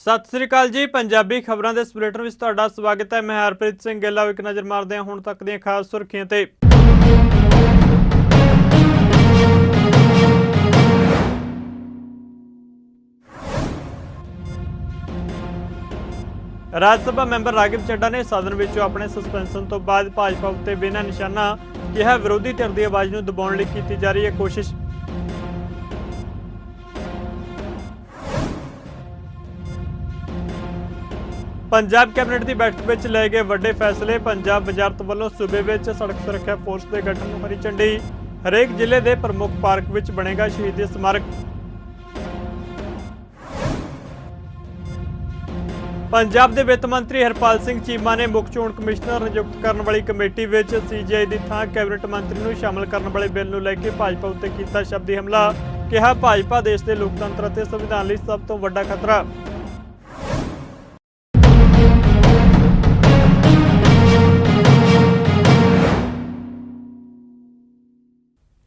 सत श्री अकाल जी। पंजाबी खबरों के बुलेटिन में तुहाडा स्वागत है। मैं हरप्रीत सिंह गिल। एक नज़र मारते हैं हुण तक दीआं खास सुर्खियां ते। राज सभा मैंबर राघव चड्ढा ने सदन विचों अपने सस्पेंशन तो बाद भाजपा उत्ते बिना निशाना कहा विरोधी धिर की आवाज़ नूं दबाउण लई कीती जा रही है कोशिश। पंजाब कैबिनेट की बैठक में लए गए वड्डे फैसले। पंजाब वजारत वालों सूबे में सड़क सुरक्षा फोर्स के गठन नूं हरी झंडी। हरेक जिले के प्रमुख पार्क में बनेगा शहीदी स्मारक। पंजाब के वित्त मंत्री हरपाल सिंह चीमा ने मुख चोण कमिश्नर नियुक्त करने वाली कमेटी में CGI की थां कैबिनेट मंत्री नूं शामिल करने वाले बिल नूं लैके भाजपा उत्ते कीता शब्दी हमला। कहा भाजपा देश के लोकतंत्र ते संविधान लई सब तो वड्डा खतरा।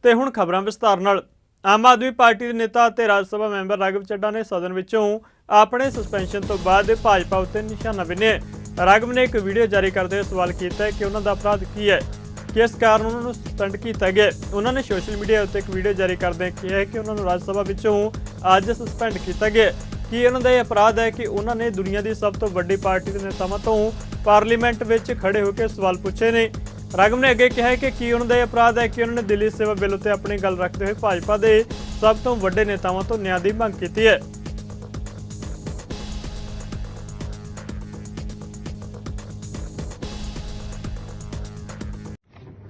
ते हुण खबरां विस्तार नाल। आम आदमी पार्टी के नेता ते राज सभा मैंबर राघव चड्ढा ने सदन विचों अपने सस्पेंशन तो बाद भाजपा उत्ते निशाना बिन्निया। राघव ने एक वीडियो जारी करते हुए सवाल किया कि उन्होंने अपराध की है, किस कारण उन्होंने सस्पेंड किया गया। उन्होंने सोशल मीडिया उत्ते एक वीडियो जारी करते कहा है कि उन्होंने राज्य सभा विचों अज सस्पेंड किया गया कि उन्होंने यह अपराध है कि उन्होंने दुनिया की सब तो वड्डी पार्टी के नेतावां तो पार्लीमेंट में खड़े होकर सवाल पूछे ने। राघव ने अगे कहा कि उन्होंने अपराध है कि उन्होंने दिल्ली सेवा बिल उत्ते अपनी गल रखते हुए भाजपा के सब तो वड्डे नेतावां तो न्याय की मांग की है।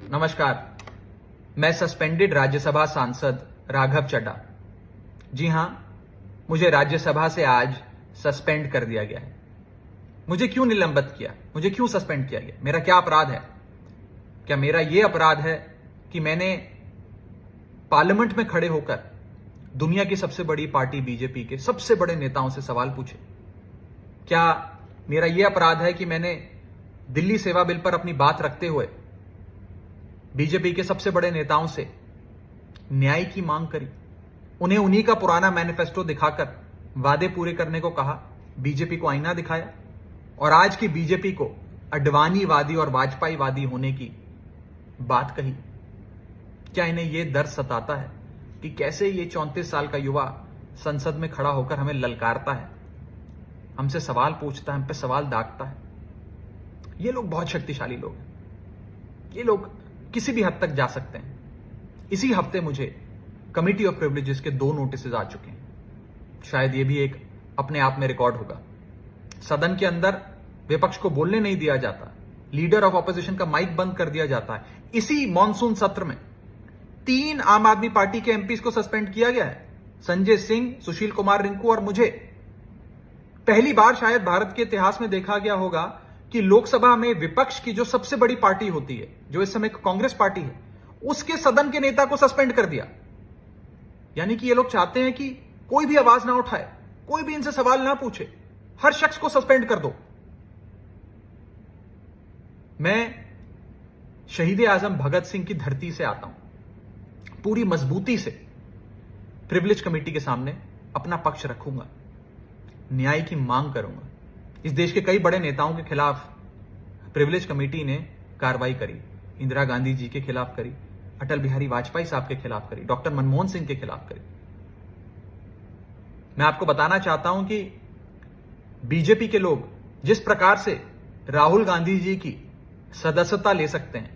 नमस्कार, मैं सस्पेंडेड राज्यसभा सांसद राघव चड्ढा। जी हां, मुझे राज्यसभा से आज सस्पेंड कर दिया गया है। मुझे क्यों निलंबित किया, मुझे क्यों सस्पेंड किया गया, मेरा क्या अपराध है? क्या मेरा यह अपराध है कि मैंने पार्लियामेंट में खड़े होकर दुनिया की सबसे बड़ी पार्टी बीजेपी के सबसे बड़े नेताओं से सवाल पूछे? क्या मेरा यह अपराध है कि मैंने दिल्ली सेवा बिल पर अपनी बात रखते हुए बीजेपी के सबसे बड़े नेताओं से न्याय की मांग करी, उन्हें उन्हीं का पुराना मैनिफेस्टो दिखाकर वादे पूरे करने को कहा, बीजेपी को आईना दिखाया और आज की बीजेपी को अडवाणीवादी और वाजपेयीवादी होने की बात कही? क्या इन्हें यह दर्द सताता है कि कैसे ये 34 साल का युवा संसद में खड़ा होकर हमें ललकारता है, हमसे सवाल पूछता है, हम पे सवाल दागता है? ये लोग बहुत शक्तिशाली लोग हैं, ये लोग किसी भी हद तक जा सकते हैं। इसी हफ्ते मुझे कमिटी ऑफ प्रिविलेजेस के 2 नोटिस आ चुके हैं। शायद ये भी एक अपने आप में रिकॉर्ड होगा। सदन के अंदर विपक्ष को बोलने नहीं दिया जाता, लीडर ऑफ ऑपोजिशन का माइक बंद कर दिया जाता है। इसी मॉनसून सत्र में 3 आम आदमी पार्टी के एमपीज को सस्पेंड किया गया है, संजय सिंह, सुशील कुमार रिंकू और मुझे। पहली बार शायद भारत के इतिहास में देखा गया होगा कि लोकसभा में विपक्ष की जो सबसे बड़ी पार्टी होती है, जो इस समय कांग्रेस पार्टी है, उसके सदन के नेता को सस्पेंड कर दिया। यानी कि ये लोग चाहते हैं कि कोई भी आवाज ना उठाए, कोई भी इनसे सवाल ना पूछे, हर शख्स को सस्पेंड कर दो। मैं शहीद आजम भगत सिंह की धरती से आता हूं, पूरी मजबूती से प्रिविलेज कमेटी के सामने अपना पक्ष रखूंगा, न्याय की मांग करूंगा। इस देश के कई बड़े नेताओं के खिलाफ प्रिविलेज कमेटी ने कार्रवाई करी, इंदिरा गांधी जी के खिलाफ करी, अटल बिहारी वाजपेयी साहब के खिलाफ करी, डॉक्टर मनमोहन सिंह के खिलाफ करी। मैं आपको बताना चाहता हूं कि बीजेपी के लोग जिस प्रकार से राहुल गांधी जी की सदस्यता ले सकते हैं,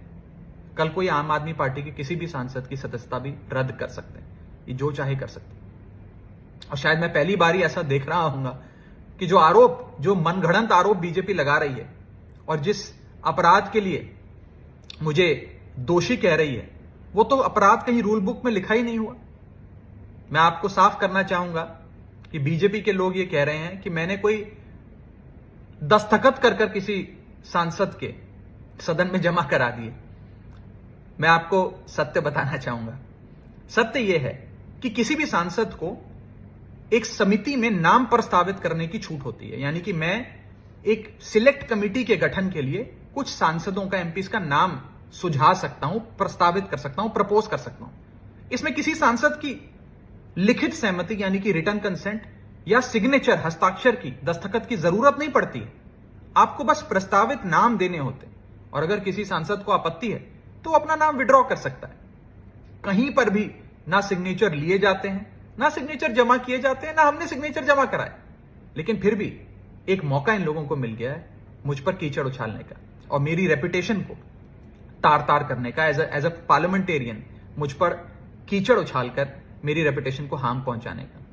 कल कोई आम आदमी पार्टी के किसी भी सांसद की सदस्यता भी रद्द कर सकते हैं। ये जो चाहे कर सकते हैं। और शायद मैं पहली बार ही ऐसा देख रहा हूंगा कि जो आरोप, जो मनगढ़ंत आरोप बीजेपी लगा रही है और जिस अपराध के लिए मुझे दोषी कह रही है, वो तो अपराध कहीं रूल बुक में लिखा ही नहीं हुआ। मैं आपको साफ करना चाहूंगा कि बीजेपी के लोग ये कह रहे हैं कि मैंने कोई दस्तखत कर किसी सांसद के सदन में जमा करा दिए। मैं आपको सत्य बताना चाहूंगा। सत्य यह है कि किसी भी सांसद को एक समिति में नाम प्रस्तावित करने की छूट होती है। यानी कि मैं एक सिलेक्ट कमेटी के गठन के लिए कुछ सांसदों का, एमपीज का नाम सुझा सकता हूं, प्रस्तावित कर सकता हूं, प्रपोज कर सकता हूं। इसमें किसी सांसद की लिखित सहमति यानी कि रिटर्न कंसेंट या सिग्नेचर हस्ताक्षर की दस्तखत की जरूरत नहीं पड़ती है। आपको बस प्रस्तावित नाम देने होते हैं और अगर किसी सांसद को आपत्ति है तो वो अपना नाम विड्रॉ कर सकता है। कहीं पर भी ना सिग्नेचर लिए जाते हैं, ना सिग्नेचर जमा किए जाते हैं, ना हमने सिग्नेचर जमा कराए, लेकिन फिर भी एक मौका इन लोगों को मिल गया है मुझ पर कीचड़ उछालने का और मेरी रेपुटेशन को तार तार करने का। एज अ पार्लियामेंटेरियन मुझ पर कीचड़ उछालकर मेरी रेपुटेशन को हार्म पहुंचाने का।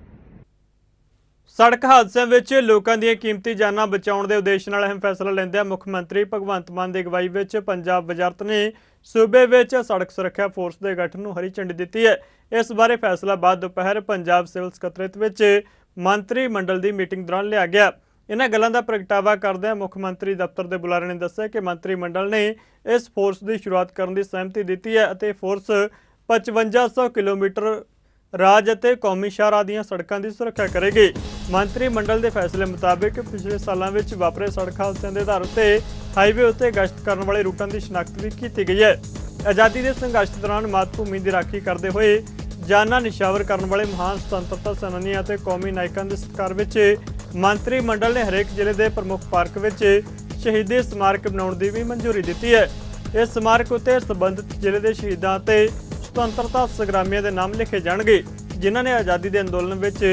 ਸੜਕ ਹਾਦਸਿਆਂ ਵਿੱਚ ਲੋਕਾਂ ਦੀਆਂ ਕੀਮਤੀ ਜਾਨਾਂ ਬਚਾਉਣ ਦੇ ਉਦੇਸ਼ ਨਾਲ ਅਹਿਮ ਫੈਸਲਾ ਲੈਂਦਿਆਂ ਮੁੱਖ ਮੰਤਰੀ ਭਗਵੰਤ ਮਾਨ ਦੀ ਅਗਵਾਈ ਵਿੱਚ ਪੰਜਾਬ ਵਜ਼ਾਰਤ ਨੇ ਸੂਬੇ ਵਿੱਚ ਸੜਕ ਸੁਰੱਖਿਆ ਫੋਰਸ ਦੇ ਗਠਨ ਨੂੰ ਹਰੀ ਝੰਡੀ ਦਿੱਤੀ ਹੈ। ਇਸ ਬਾਰੇ ਫੈਸਲਾ ਬਾਅਦ ਦੁਪਹਿਰ ਪੰਜਾਬ ਸਿਵਲ ਸਕੱਤਰੇਤ ਵਿੱਚ ਮੰਤਰੀ ਮੰਡਲ ਦੀ ਮੀਟਿੰਗ ਦੌਰਾਨ ਲਿਆ ਗਿਆ। ਇਹਨਾਂ ਗੱਲਾਂ ਦਾ ਪ੍ਰਗਟਾਵਾ ਕਰਦਿਆਂ ਮੁੱਖ ਮੰਤਰੀ ਦਫ਼ਤਰ ਦੇ ਬੁਲਾਰੇ ਨੇ ਦੱਸਿਆ ਕਿ ਮੰਤਰੀ ਮੰਡਲ ਨੇ ਇਸ ਫੋਰਸ ਦੀ ਸ਼ੁਰੂਆਤ ਕਰਨ ਦੀ ਸਹਿਮਤੀ ਦਿੱਤੀ ਹੈ ਅਤੇ ਫੋਰਸ 5500 ਕਿਲੋਮੀਟਰ ਰਾਜ ਅਤੇ ਕੌਮੀ ਸ਼ਾਹਰਾਹ ਦੀਆਂ ਸੜਕਾਂ ਦੀ ਸੁਰੱਖਿਆ ਕਰੇਗੀ। ਮੰਤਰੀ ਮੰਡਲ ਦੇ ਫੈਸਲੇ ਮੁਤਾਬਿਕ ਪਿਛਲੇ ਸਾਲਾਂ ਵਿੱਚ ਵਾਪਰੇ ਸੜਕ ਹਾਦਸਿਆਂ ਦੇ ਆਧਾਰ ਉੱਤੇ ਹਾਈਵੇ ਉੱਤੇ ਗਸ਼ਤ ਕਰਨ ਵਾਲੇ ਰੂਟਾਂ ਦੀ ਸ਼ਨਾਖਤ ਵੀ ਕੀਤੀ ਗਈ ਹੈ। ਆਜ਼ਾਦੀ ਦੇ ਸੰਘਰਸ਼ ਦੌਰਾਨ ਮਾਤ ਭੂਮੀ ਦੀ ਰਾਖੀ ਕਰਦੇ ਹੋਏ ਜਾਨਾਂ ਨਿਸ਼ਾਵਰ ਕਰਨ ਵਾਲੇ ਮਹਾਨ ਸੁਤੰਤਰਤਾ ਸੈਨਾਨੀਆਂ ਅਤੇ ਕੌਮੀ ਨਾਇਕਾਂ ਦੇ ਸਤਿਕਾਰ ਵਿੱਚ ਮੰਤਰੀ ਮੰਡਲ ਨੇ ਹਰੇਕ ਜ਼ਿਲ੍ਹੇ ਦੇ ਪ੍ਰਮੁੱਖ ਪਾਰਕ ਵਿੱਚ ਸ਼ਹੀਦੀ ਸਮਾਰਕ ਬਣਾਉਣ ਦੀ ਵੀ ਮਨਜ਼ੂਰੀ ਦਿੱਤੀ ਹੈ। ਇਸ ਸਮਾਰਕ ਉੱਤੇ ਸੰਬੰਧਿਤ ਜ਼ਿਲ੍ਹੇ ਦੇ ਸ਼ਹੀਦਾਂ ਅਤੇ ਸੁਤੰਤਰਤਾ ਸੰਗਰਾਮੀਆਂ ਦੇ ਨਾਮ ਲਿਖੇ ਜਾਣਗੇ ਜਿਨ੍ਹਾਂ ਨੇ ਆਜ਼ਾਦੀ ਦੇ ਅੰਦੋਲਨ ਵਿੱਚ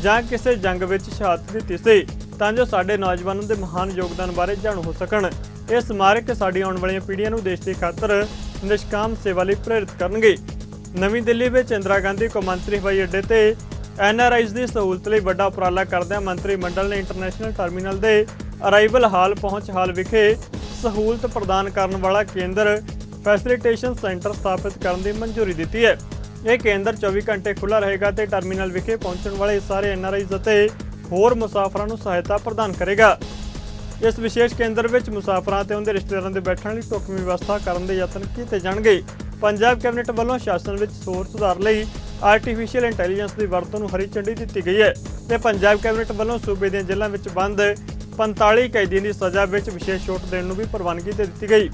ਜਾਂ ਕਿਸੇ ਜੰਗ ਵਿੱਚ ਸ਼ਹਾਦਤ ਦਿੱਤੀ ਸੀ, ਤਾਂ ਜੋ ਸਾਡੇ ਨੌਜਵਾਨਾਂ ਦੇ ਮਹਾਨ ਯੋਗਦਾਨ ਬਾਰੇ ਜਾਣੂ ਹੋ ਸਕਣ। ਇਹ ਸਮਾਰਕ ਸਾਡੀ ਆਉਣ ਵਾਲੀਆਂ ਪੀੜ੍ਹੀਆਂ ਨੂੰ ਦੇਸ਼ ਦੀ ਖਾਤਰ ਨਿਸ਼ਕਾਮ ਸੇਵਾ ਲਈ ਪ੍ਰੇਰਿਤ ਕਰਨਗੇ। ਨਵੀਂ ਦਿੱਲੀ ਵਿੱਚ ਇੰਦਰਾ ਗਾਂਧੀ ਕੌਮਾਂਤਰੀ ਹਵਾਈ ਅੱਡੇ ਤੇ NRIs ਦੀ ਸਹੂਲਤ ਲਈ ਵੱਡਾ ਉਪਰਾਲਾ ਕਰਦਿਆਂ ਮੰਤਰੀ ਮੰਡਲ ਨੇ ਇੰਟਰਨੈਸ਼ਨਲ ਟਰਮੀਨਲ ਦੇ ਅਰਾਈਵਲ ਹਾਲ ਪਹੁੰਚ ਹਾਲ ਵਿਖੇ ਸਹੂਲਤ ਪ੍ਰਦਾਨ ਕਰਨ ਵਾਲਾ ਕੇਂਦਰ ਫੈਸਿਲੀਟੇਸ਼ਨ ਸੈਂਟਰ ਸਥਾਪਿਤ ਕਰਨ ਦੀ ਮਨਜ਼ੂਰੀ ਦਿੱਤੀ ਹੈ। ਇਹ ਕੇਂਦਰ 24 ਘੰਟੇ ਖੁੱਲ੍ਹਾ ਰਹੇਗਾ ਤੇ ਟਰਮੀਨਲ ਵਿਖੇ ਪਹੁੰਚਣ ਵਾਲੇ ਸਾਰੇ NRIs ਅਤੇ ਹੋਰ ਮੁਸਾਫਰਾਂ ਨੂੰ ਸਹਾਇਤਾ ਪ੍ਰਦਾਨ ਕਰੇਗਾ। ਇਸ ਵਿਸ਼ੇਸ਼ ਕੇਂਦਰ ਵਿੱਚ ਮੁਸਾਫਰਾਂ ਤੇ ਉਹਨਾਂ ਦੇ ਰਿਸ਼ਤੇਦਾਰਾਂ ਦੇ ਬੈਠਣ ਲਈ ਢੁਕਵੀਂ ਵਿਵਸਥਾ ਕਰਨ ਦੇ ਯਤਨ ਕੀਤੇ ਜਾਣਗੇ। ਪੰਜਾਬ ਕੈਬਨਿਟ ਵੱਲੋਂ ਸ਼ਾਸਨ ਵਿੱਚ ਹੋਰ ਸੁਧਾਰ ਲਈ ਆਰਟੀਫੀਸ਼ੀਅਲ ਇੰਟੈਲੀਜੈਂਸ ਦੀ ਵਰਤੋਂ ਨੂੰ ਹਰੀ ਝੰਡੀ ਦਿੱਤੀ ਗਈ ਹੈ ਤੇ ਪੰਜਾਬ ਕੈਬਨਿਟ ਵੱਲੋਂ ਸੂਬੇ ਦੀਆਂ ਜੇਲ੍ਹਾਂ ਵਿੱਚ ਬੰਦ 45 ਕੈਦੀਆਂ ਦੀ ਸਜ਼ਾ ਵਿੱਚ ਵਿਸ਼ੇਸ਼ ਛੋਟ ਦੇਣ ਨੂੰ ਵੀ ਪ੍ਰਵਾਨਗੀ ਦੇ ਦਿੱਤੀ ਗਈ।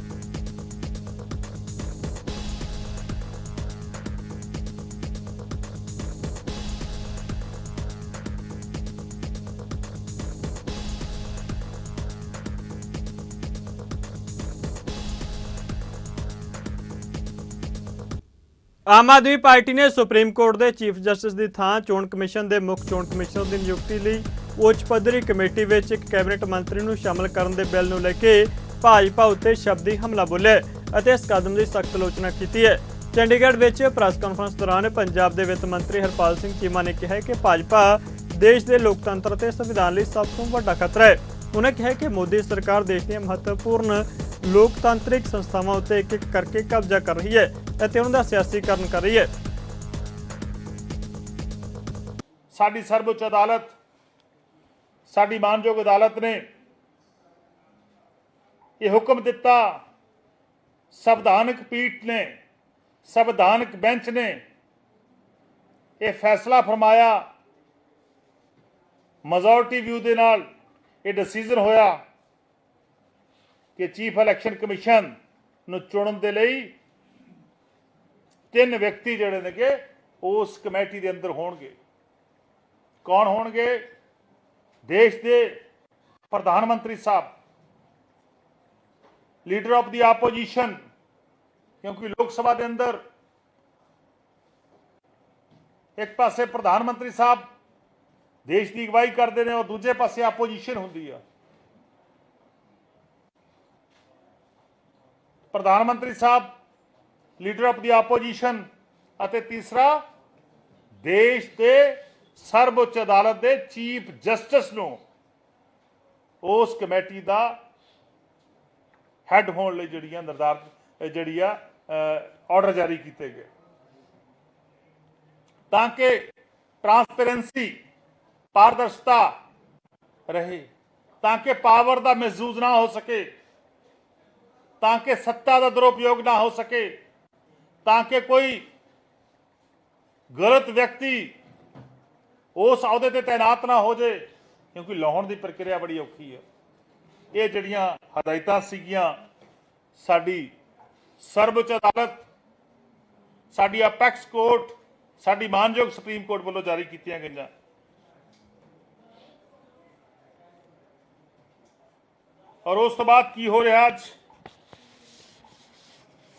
ਆਮ ਆਦਮੀ ਪਾਰਟੀ ਨੇ ਸੁਪਰੀਮ ਕੋਰਟ ਦੇ ਚੀਫ ਜਸਟਿਸ ਦੀ ਥਾਂ ਚੋਣ ਕਮਿਸ਼ਨ ਦੇ ਮੁੱਖ ਚੋਣ ਕਮਿਸ਼ਨਰ ਦੀ ਨਿਯੁਕਤੀ ਲਈ ਉੱਚ ਪੱਧਰੀ ਕਮੇਟੀ ਵਿੱਚ ਇੱਕ ਕੈਬਨਿਟ ਮੰਤਰੀ ਨੂੰ ਸ਼ਾਮਲ ਕਰਨ ਦੇ ਬਿੱਲ ਨੂੰ ਲੈ ਕੇ ਭਾਜਪਾ ਉੱਤੇ ਸ਼ਬਦੀ ਹਮਲਾ ਬੋਲਿਆ ਅਤੇ ਇਸ ਕਦਮ ਦੀ ਸਖਤ ਆਲੋਚਨਾ ਕੀਤੀ ਹੈ। ਚੰਡੀਗੜ੍ਹ ਵਿੱਚ ਪ੍ਰੈਸ ਕਾਨਫਰੰਸ ਦੌਰਾਨ ਪੰਜਾਬ ਦੇ ਵਿੱਤ ਮੰਤਰੀ ਹਰਪਾਲ ਸਿੰਘ ਚੀਮਾ ਨੇ ਕਿਹਾ ਕਿ ਭਾਜਪਾ ਦੇਸ਼ ਦੇ ਲੋਕਤੰਤਰ ਅਤੇ ਸੰਵਿਧਾਨ ਲਈ ਸਭ ਤੋਂ ਵੱਡਾ ਖਤਰਾ ਹੈ। ਉਹਨਾਂ ਕਿਹਾ ਕਿ ਮੋਦੀ ਸਰਕਾਰ ਦੇਸ਼ ਦੀਆਂ ਮਹੱਤਵਪੂਰਨ ਲੋਕਤਾਂਤਰਿਕ ਸੰਸਥਾਵਾਂ ਉੱਤੇ ਇੱਕ ਇੱਕ ਕਰਕੇ ਕਬਜ਼ਾ ਕਰ ਰਹੀ ਹੈ ਅਤੇ ਉਹਨਾਂ ਦਾ ਸਿਆਸੀਕਰਨ ਕਰ ਰਹੀ ਹੈ। ਸਾਡੀ ਸਰਵਉੱਚ ਅਦਾਲਤ, ਸਾਡੀ ਮਾਨਯੋਗ ਅਦਾਲਤ ਨੇ ਇਹ ਹੁਕਮ ਦਿੱਤਾ, ਸੰਵਿਧਾਨਕ ਪੀਠ ਨੇ, ਸੰਵਿਧਾਨਕ ਬੈਂਚ ਨੇ ਇਹ ਫੈਸਲਾ ਫਰਮਾਇਆ, ਮੈਜੋਰਟੀ ਵਿਊ ਦੇ ਨਾਲ ਇਹ ਡਿਸੀਜਨ ਹੋਇਆ ਕਿ ਚੀਫ ਇਲੈਕਸ਼ਨ ਕਮਿਸ਼ਨ ਨੂੰ ਚੁਣਨ ਦੇ ਲਈ 3 ਵਿਅਕਤੀ ਜਿਹੜੇ ਨੇ ਕਿ ਉਸ ਕਮੇਟੀ ਦੇ ਅੰਦਰ ਹੋਣਗੇ। ਕੌਣ ਹੋਣਗੇ? ਦੇਸ਼ ਦੇ ਪ੍ਰਧਾਨ ਮੰਤਰੀ ਸਾਹਿਬ, ਲੀਡਰ ਆਫ ਦੀ ਆਪੋਜੀਸ਼ਨ, ਕਿਉਂਕਿ ਲੋਕ ਸਭਾ ਦੇ ਅੰਦਰ ਇੱਕ ਪਾਸੇ ਪ੍ਰਧਾਨ ਮੰਤਰੀ ਸਾਹਿਬ ਦੇਸ਼ ਦੀ ਅਗਵਾਈ ਕਰਦੇ ਨੇ ਔਰ ਦੂਜੇ ਪਾਸੇ ਆਪੋਜੀਸ਼ਨ ਹੁੰਦੀ ਆ। ਪ੍ਰਧਾਨ ਮੰਤਰੀ ਸਾਹਿਬ, ਲੀਡਰ ਆਫ ਦੀ ਆਪੋਜੀਸ਼ਨ ਅਤੇ ਤੀਸਰਾ ਦੇਸ਼ ਦੇ ਸਰਵਉੱਚ ਅਦਾਲਤ ਦੇ ਚੀਫ ਜਸਟਿਸ ਨੂੰ ਉਸ ਕਮੇਟੀ ਦਾ ਹੈੱਡ ਹੋਣ ਲਈ ਜਿਹੜੀਆਂ ਨਿਰਧਾਰਿਤ ਜਿਹੜੀ ਆ ਆਰਡਰ ਜਾਰੀ ਕੀਤੇ ਗਏ ਤਾਂ ਕਿ ਟ੍ਰਾਂਸਪੇਰੈਂਸੀ, ਪਾਰਦਰਸ਼ਤਾ ਰਹੇ, ਤਾਂ ਕਿ ਪਾਵਰ ਦਾ ਮਿਸਯੂਜ਼ ਨਾ ਹੋ ਸਕੇ, ਤਾਂ ਕਿ ਸੱਤਾ ਦਾ ਦੁਰਉਪਯੋਗ ਨਾ ਹੋ ਸਕੇ, ਤਾਂ ਕਿ ਕੋਈ ਗਲਤ ਵਿਅਕਤੀ ਉਸ ਅਹੁਦੇ ਤੇ ਤਾਇਨਾਤ ਨਾ ਹੋ ਜਾਏ, ਕਿਉਂਕਿ ਲਾਉਣ ਦੀ ਪ੍ਰਕਿਰਿਆ ਬੜੀ ਔਖੀ ਹੈ। ਇਹ ਜਿਹੜੀਆਂ ਹਦਾਇਤਾਂ ਸੀਗੀਆਂ ਸਾਡੀ ਸਰਵਉੱਚ ਅਦਾਲਤ, ਸਾਡੀ ਅਪੈਕਸ ਕੋਰਟ, ਸਾਡੀ ਮਾਨਯੋਗ ਸੁਪਰੀਮ ਕੋਰਟ ਵੱਲੋਂ ਜਾਰੀ ਕੀਤੀਆਂ ਗਈਆਂ। ਔਰ ਉਸ ਤੋਂ ਬਾਅਦ ਕੀ ਹੋ ਰਿਹਾ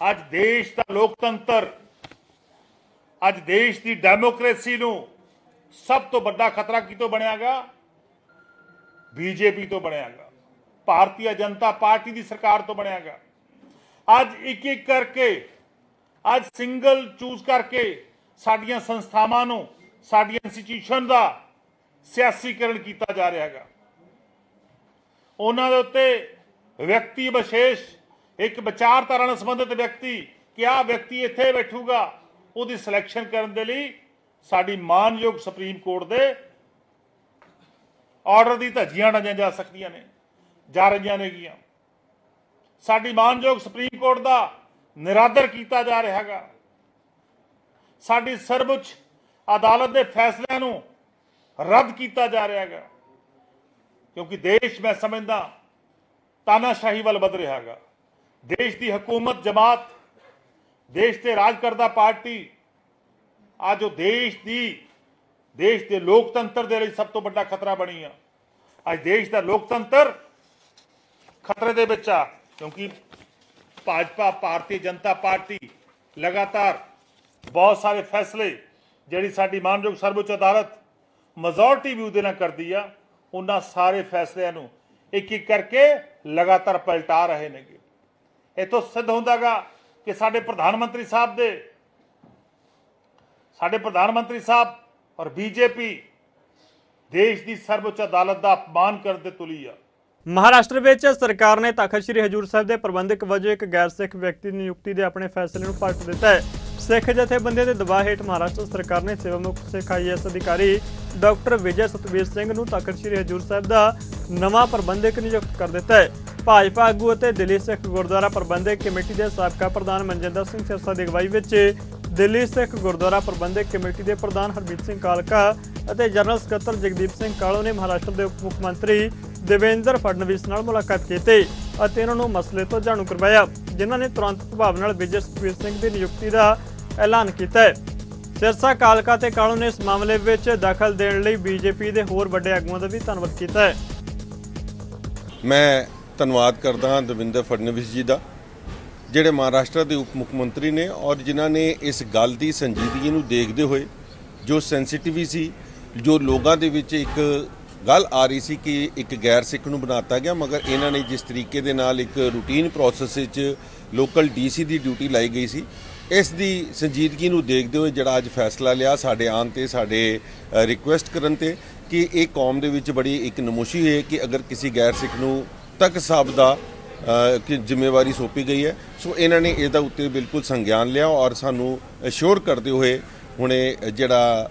ਅੱਜ ਦੇਸ਼ ਦਾ ਲੋਕਤੰਤਰ, ਅੱਜ ਦੇਸ਼ ਦੀ ਡੈਮੋਕ੍ਰੇਸੀ ਨੂੰ ਸਭ ਤੋਂ ਵੱਡਾ ਖਤਰਾ ਕਿਤੋਂ ਬਣਿਆਗਾ? ਬੀਜੇਪੀ ਤੋਂ ਬਣਿਆਗਾ, ਭਾਰਤੀ ਜਨਤਾ ਪਾਰਟੀ ਦੀ ਸਰਕਾਰ ਤੋਂ ਬਣਿਆਗਾ। ਅੱਜ ਇੱਕ ਇੱਕ ਕਰਕੇ, ਅੱਜ ਸਿੰਗਲ ਚੂਜ਼ ਕਰਕੇ ਸਾਡੀਆਂ ਸੰਸਥਾਵਾਂ ਨੂੰ, ਸਾਡੀਆਂ ਇੰਸਟੀਟਿਊਸ਼ਨ ਦਾ ਸਿਆਸੀਕਰਨ ਕੀਤਾ ਜਾ ਰਿਹਾ ਹੈਗਾ। ਉਹਨਾਂ ਦੇ ਉੱਤੇ ਵਿਅਕਤੀ ਵਿਸ਼ੇਸ਼, ਇੱਕ ਵਿਚਾਰਧਾਰਾ ਨਾਲ ਸੰਬੰਧਿਤ ਵਿਅਕਤੀ, ਕਿ ਆਹ ਵਿਅਕਤੀ ਇੱਥੇ ਬੈਠੂਗਾ, ਉਹਦੀ ਸਿਲੈਕਸ਼ਨ ਕਰਨ ਦੇ ਲਈ ਸਾਡੀ ਮਾਨਯੋਗ ਸੁਪਰੀਮ ਕੋਰਟ ਦੇ ਆਰਡਰ ਦੀ ਧੱਜੀਆਂ ਡਾਈਆਂ ਜਾ ਸਕਦੀਆਂ ਨੇ, ਜਾ ਰਹੀਆਂ ਨੇਗੀਆਂ। ਸਾਡੀ ਮਾਨਯੋਗ ਸੁਪਰੀਮ ਕੋਰਟ ਦਾ ਨਿਰਾਦਰ ਕੀਤਾ ਜਾ ਰਿਹਾ ਹੈਗਾ। ਸਾਡੀ ਸਰਵਉੱਚ ਅਦਾਲਤ ਦੇ ਫੈਸਲਿਆਂ ਨੂੰ ਰੱਦ ਕੀਤਾ ਜਾ ਰਿਹਾ ਹੈਗਾ, ਕਿਉਂਕਿ ਦੇਸ਼, ਮੈਂ ਸਮਝਦਾ, ਤਾਨਾਸ਼ਾਹੀ ਵੱਲ ਵਧ ਰਿਹਾ ਹੈਗਾ। ਦੇਸ਼ ਦੀ ਹਕੂਮਤ ਜਮਾਤ, ਦੇਸ਼ ਤੇ ਰਾਜ ਕਰਦਾ ਪਾਰਟੀ ਅੱਜ ਉਹ ਦੇਸ਼ ਦੇ ਲੋਕਤੰਤਰ ਦੇ ਲਈ ਸਭ ਤੋਂ ਵੱਡਾ ਖਤਰਾ ਬਣੀ ਆ। ਅੱਜ ਦੇਸ਼ ਦਾ ਲੋਕਤੰਤਰ ਖਤਰੇ ਦੇ ਵਿੱਚ ਆ, ਕਿਉਂਕਿ ਭਾਜਪਾ, ਭਾਰਤੀ ਜਨਤਾ ਪਾਰਟੀ ਲਗਾਤਾਰ ਬਹੁਤ ਸਾਰੇ ਫੈਸਲੇ ਜਿਹੜੀ ਸਾਡੀ ਮਾਨਯੋਗ ਸਰਵਉੱਚ ਅਦਾਲਤ ਮੈਜੋਰਟੀ ਵੀ ਉਹਦੇ ਨਾਲ ਕਰਦੀ ਆ, ਉਹਨਾਂ ਸਾਰੇ ਫੈਸਲਿਆਂ ਨੂੰ ਇੱਕ ਇੱਕ ਕਰਕੇ ਲਗਾਤਾਰ ਪਲਟਾ ਰਹੇ ਨੇਗੇ। ਇਥੋਂ ਸਿੱਧ ਹੁੰਦਾਗਾ ਕਿ ਸਾਡੇ ਪ੍ਰਧਾਨ ਮੰਤਰੀ ਸਾਹਿਬ ਔਰ ਬੀਜੇਪੀ ਦੇਸ਼ ਦੀ ਸਰਵਉੱਚ ਅਦਾਲਤ ਦਾ ਅਪਮਾਨ ਕਰਨ ਤੇ ਤੁਲੀ ਆ। ਮਹਾਰਾਸ਼ਟਰ ਵਿੱਚ ਸਰਕਾਰ ਨੇ ਤਖ਼ਤ ਸ੍ਰੀ ਹਜੂਰ ਸਾਹਿਬ ਦੇ ਪ੍ਰਬੰਧਕ ਵਜੋਂ ਇੱਕ ਗੈਰ ਸਿੱਖ ਵਿਅਕਤੀ ਦੀ ਨਿਯੁਕਤੀ ਦੇ ਆਪਣੇ ਫੈਸਲੇ ਨੂੰ ਪਲਟ ਦਿੱਤਾ ਹੈ। ਸਿੱਖ ਜਥੇਬੰਦੀਆਂ ਦੇ ਦਬਾਅ ਹੇਠ ਮਹਾਰਾਸ਼ਟਰ ਸਰਕਾਰ ਨੇ ਸੇਵਾ ਮੁਕਤ ਸਿੱਖ IAS ਅਧਿਕਾਰੀ ਡਾਕਟਰ ਵਿਜੇ ਸਤਬੀਰ ਸਿੰਘ ਨੂੰ ਤਖ਼ਤ ਸ੍ਰੀ ਹਜੂਰ ਸਾਹਿਬ ਦਾ ਨਵਾਂ ਪ੍ਰਬੰਧਕ ਨਿਯੁਕਤ ਕਰ ਦਿੱਤਾ ਹੈ। ਭਾਜਪਾ ਆਗੂ ਅਤੇ ਦਿੱਲੀ ਸਿੱਖ ਗੁਰਦੁਆਰਾ ਪ੍ਰਬੰਧਕ ਕਮੇਟੀ ਦੇ ਸਾਬਕਾ ਪ੍ਰਧਾਨ ਮਨਜਿੰਦਰ ਸਿੰਘ ਸਿਰਸਾ ਦੀ ਅਗਵਾਈ ਵਿੱਚ ਦਿੱਲੀ ਸਿੱਖ ਗੁਰਦੁਆਰਾ ਪ੍ਰਬੰਧਕ ਕਮੇਟੀ ਦੇ ਪ੍ਰਧਾਨ ਹਰਮੀਤ ਸਿੰਘ ਕਾਲਕਾ ਅਤੇ ਜਨਰਲ ਸਕੱਤਰ ਜਗਦੀਪ ਸਿੰਘ ਕਾਲੋ ਨੇ ਮਹਾਰਾਸ਼ਟਰ ਦੇ ਉਪ ਮੁੱਖ ਮੰਤਰੀ ਦੇਵੇਂਦਰ ਫਡਨਵੀਸ ਨਾਲ ਮੁਲਾਕਾਤ ਕੀਤੀ ਅਤੇ ਇਹਨਾਂ ਨੂੰ ਮਸਲੇ ਤੋਂ ਜਾਣੂ ਕਰਵਾਇਆ, ਜਿਨ੍ਹਾਂ ਨੇ ਤੁਰੰਤ ਪ੍ਰਭਾਵ ਨਾਲ ਵਿਜੇ ਸਤਬੀਰ ਸਿੰਘ ਦੀ ਨਿਯੁਕਤੀ ਦਾ ਐਲਾਨ ਕੀਤਾ ਹੈ। ਸਿਰਸਾ, ਕਾਲਕਾ ਤੇ ਕਾਲੋ ਨੇ ਇਸ ਮਾਮਲੇ ਵਿੱਚ ਦਖਲ ਦੇਣ ਲਈ ਬੀਜੇਪੀ ਦੇ ਹੋਰ ਵੱਡੇ ਆਗੂਆਂ ਦਾ ਵੀ ਧੰਨਵਾਦ ਕੀਤਾ ਹੈ। ਮੈਂ ਧੰਨਵਾਦ ਕਰਦਾ ਹਾਂ ਦੇਵੇਂਦਰ ਫਡਨਵੀਸ ਜੀ ਦਾ, ਜਿਹੜੇ ਮਹਾਰਾਸ਼ਟਰ ਦੇ ਉਪ ਮੁੱਖ ਮੰਤਰੀ ਨੇ ਔਰ ਜਿਨ੍ਹਾਂ ਨੇ ਇਸ ਗੱਲ ਦੀ ਸੰਜੀਦਗੀ ਨੂੰ ਦੇਖਦੇ ਹੋਏ, ਜੋ ਸੈਂਸਿਟਿਵੀ ਸੀ, ਜੋ ਲੋਕਾਂ ਦੇ ਵਿੱਚ ਇੱਕ ਗੱਲ ਆ ਰਹੀ ਸੀ ਕਿ ਇੱਕ ਗੈਰ ਸਿੱਖ ਨੂੰ ਬਣਾਤਾ ਗਿਆ, ਮਗਰ ਇਹਨਾਂ ਨੇ ਜਿਸ ਤਰੀਕੇ ਦੇ ਨਾਲ ਇੱਕ ਰੂਟੀਨ ਪ੍ਰੋਸੈਸ ਵਿੱਚ ਲੋਕਲ DC ਦੀ ਡਿਊਟੀ ਲਾਈ ਗਈ ਸੀ, ਇਸ ਦੀ ਸੰਜੀਦਗੀ ਨੂੰ ਦੇਖਦੇ ਹੋਏ ਜਿਹੜਾ ਅੱਜ ਫੈਸਲਾ ਲਿਆ ਸਾਡੇ ਆਉਣ ਤੇ, ਸਾਡੇ ਰਿਕੁਐਸਟ ਕਰਨ ਤੇ, ਕਿ ਇਹ ਕੌਮ ਦੇ ਵਿੱਚ ਬੜੀ ਇੱਕ ਨਮੋਸ਼ੀ ਹੈ ਕਿ ਅਗਰ ਕਿਸੇ ਗੈਰ ਸਿੱਖ ਨੂੰ ਤਖਤ ਸਾਹਿਬ ਦਾ ਕਿ ਜ਼ਿੰਮੇਵਾਰੀ ਸੌਂਪੀ ਗਈ ਹੈ। ਸੋ ਇਹਨਾਂ ਨੇ ਇਹਦਾ ਉੱਤੇ ਬਿਲਕੁਲ ਸੰਗਿਆਨ ਲਿਆ ਔਰ ਸਾਨੂੰ ਅਸ਼ੋਰ ਕਰਦੇ ਹੋਏ ਹੁਣੇ ਜਿਹੜਾ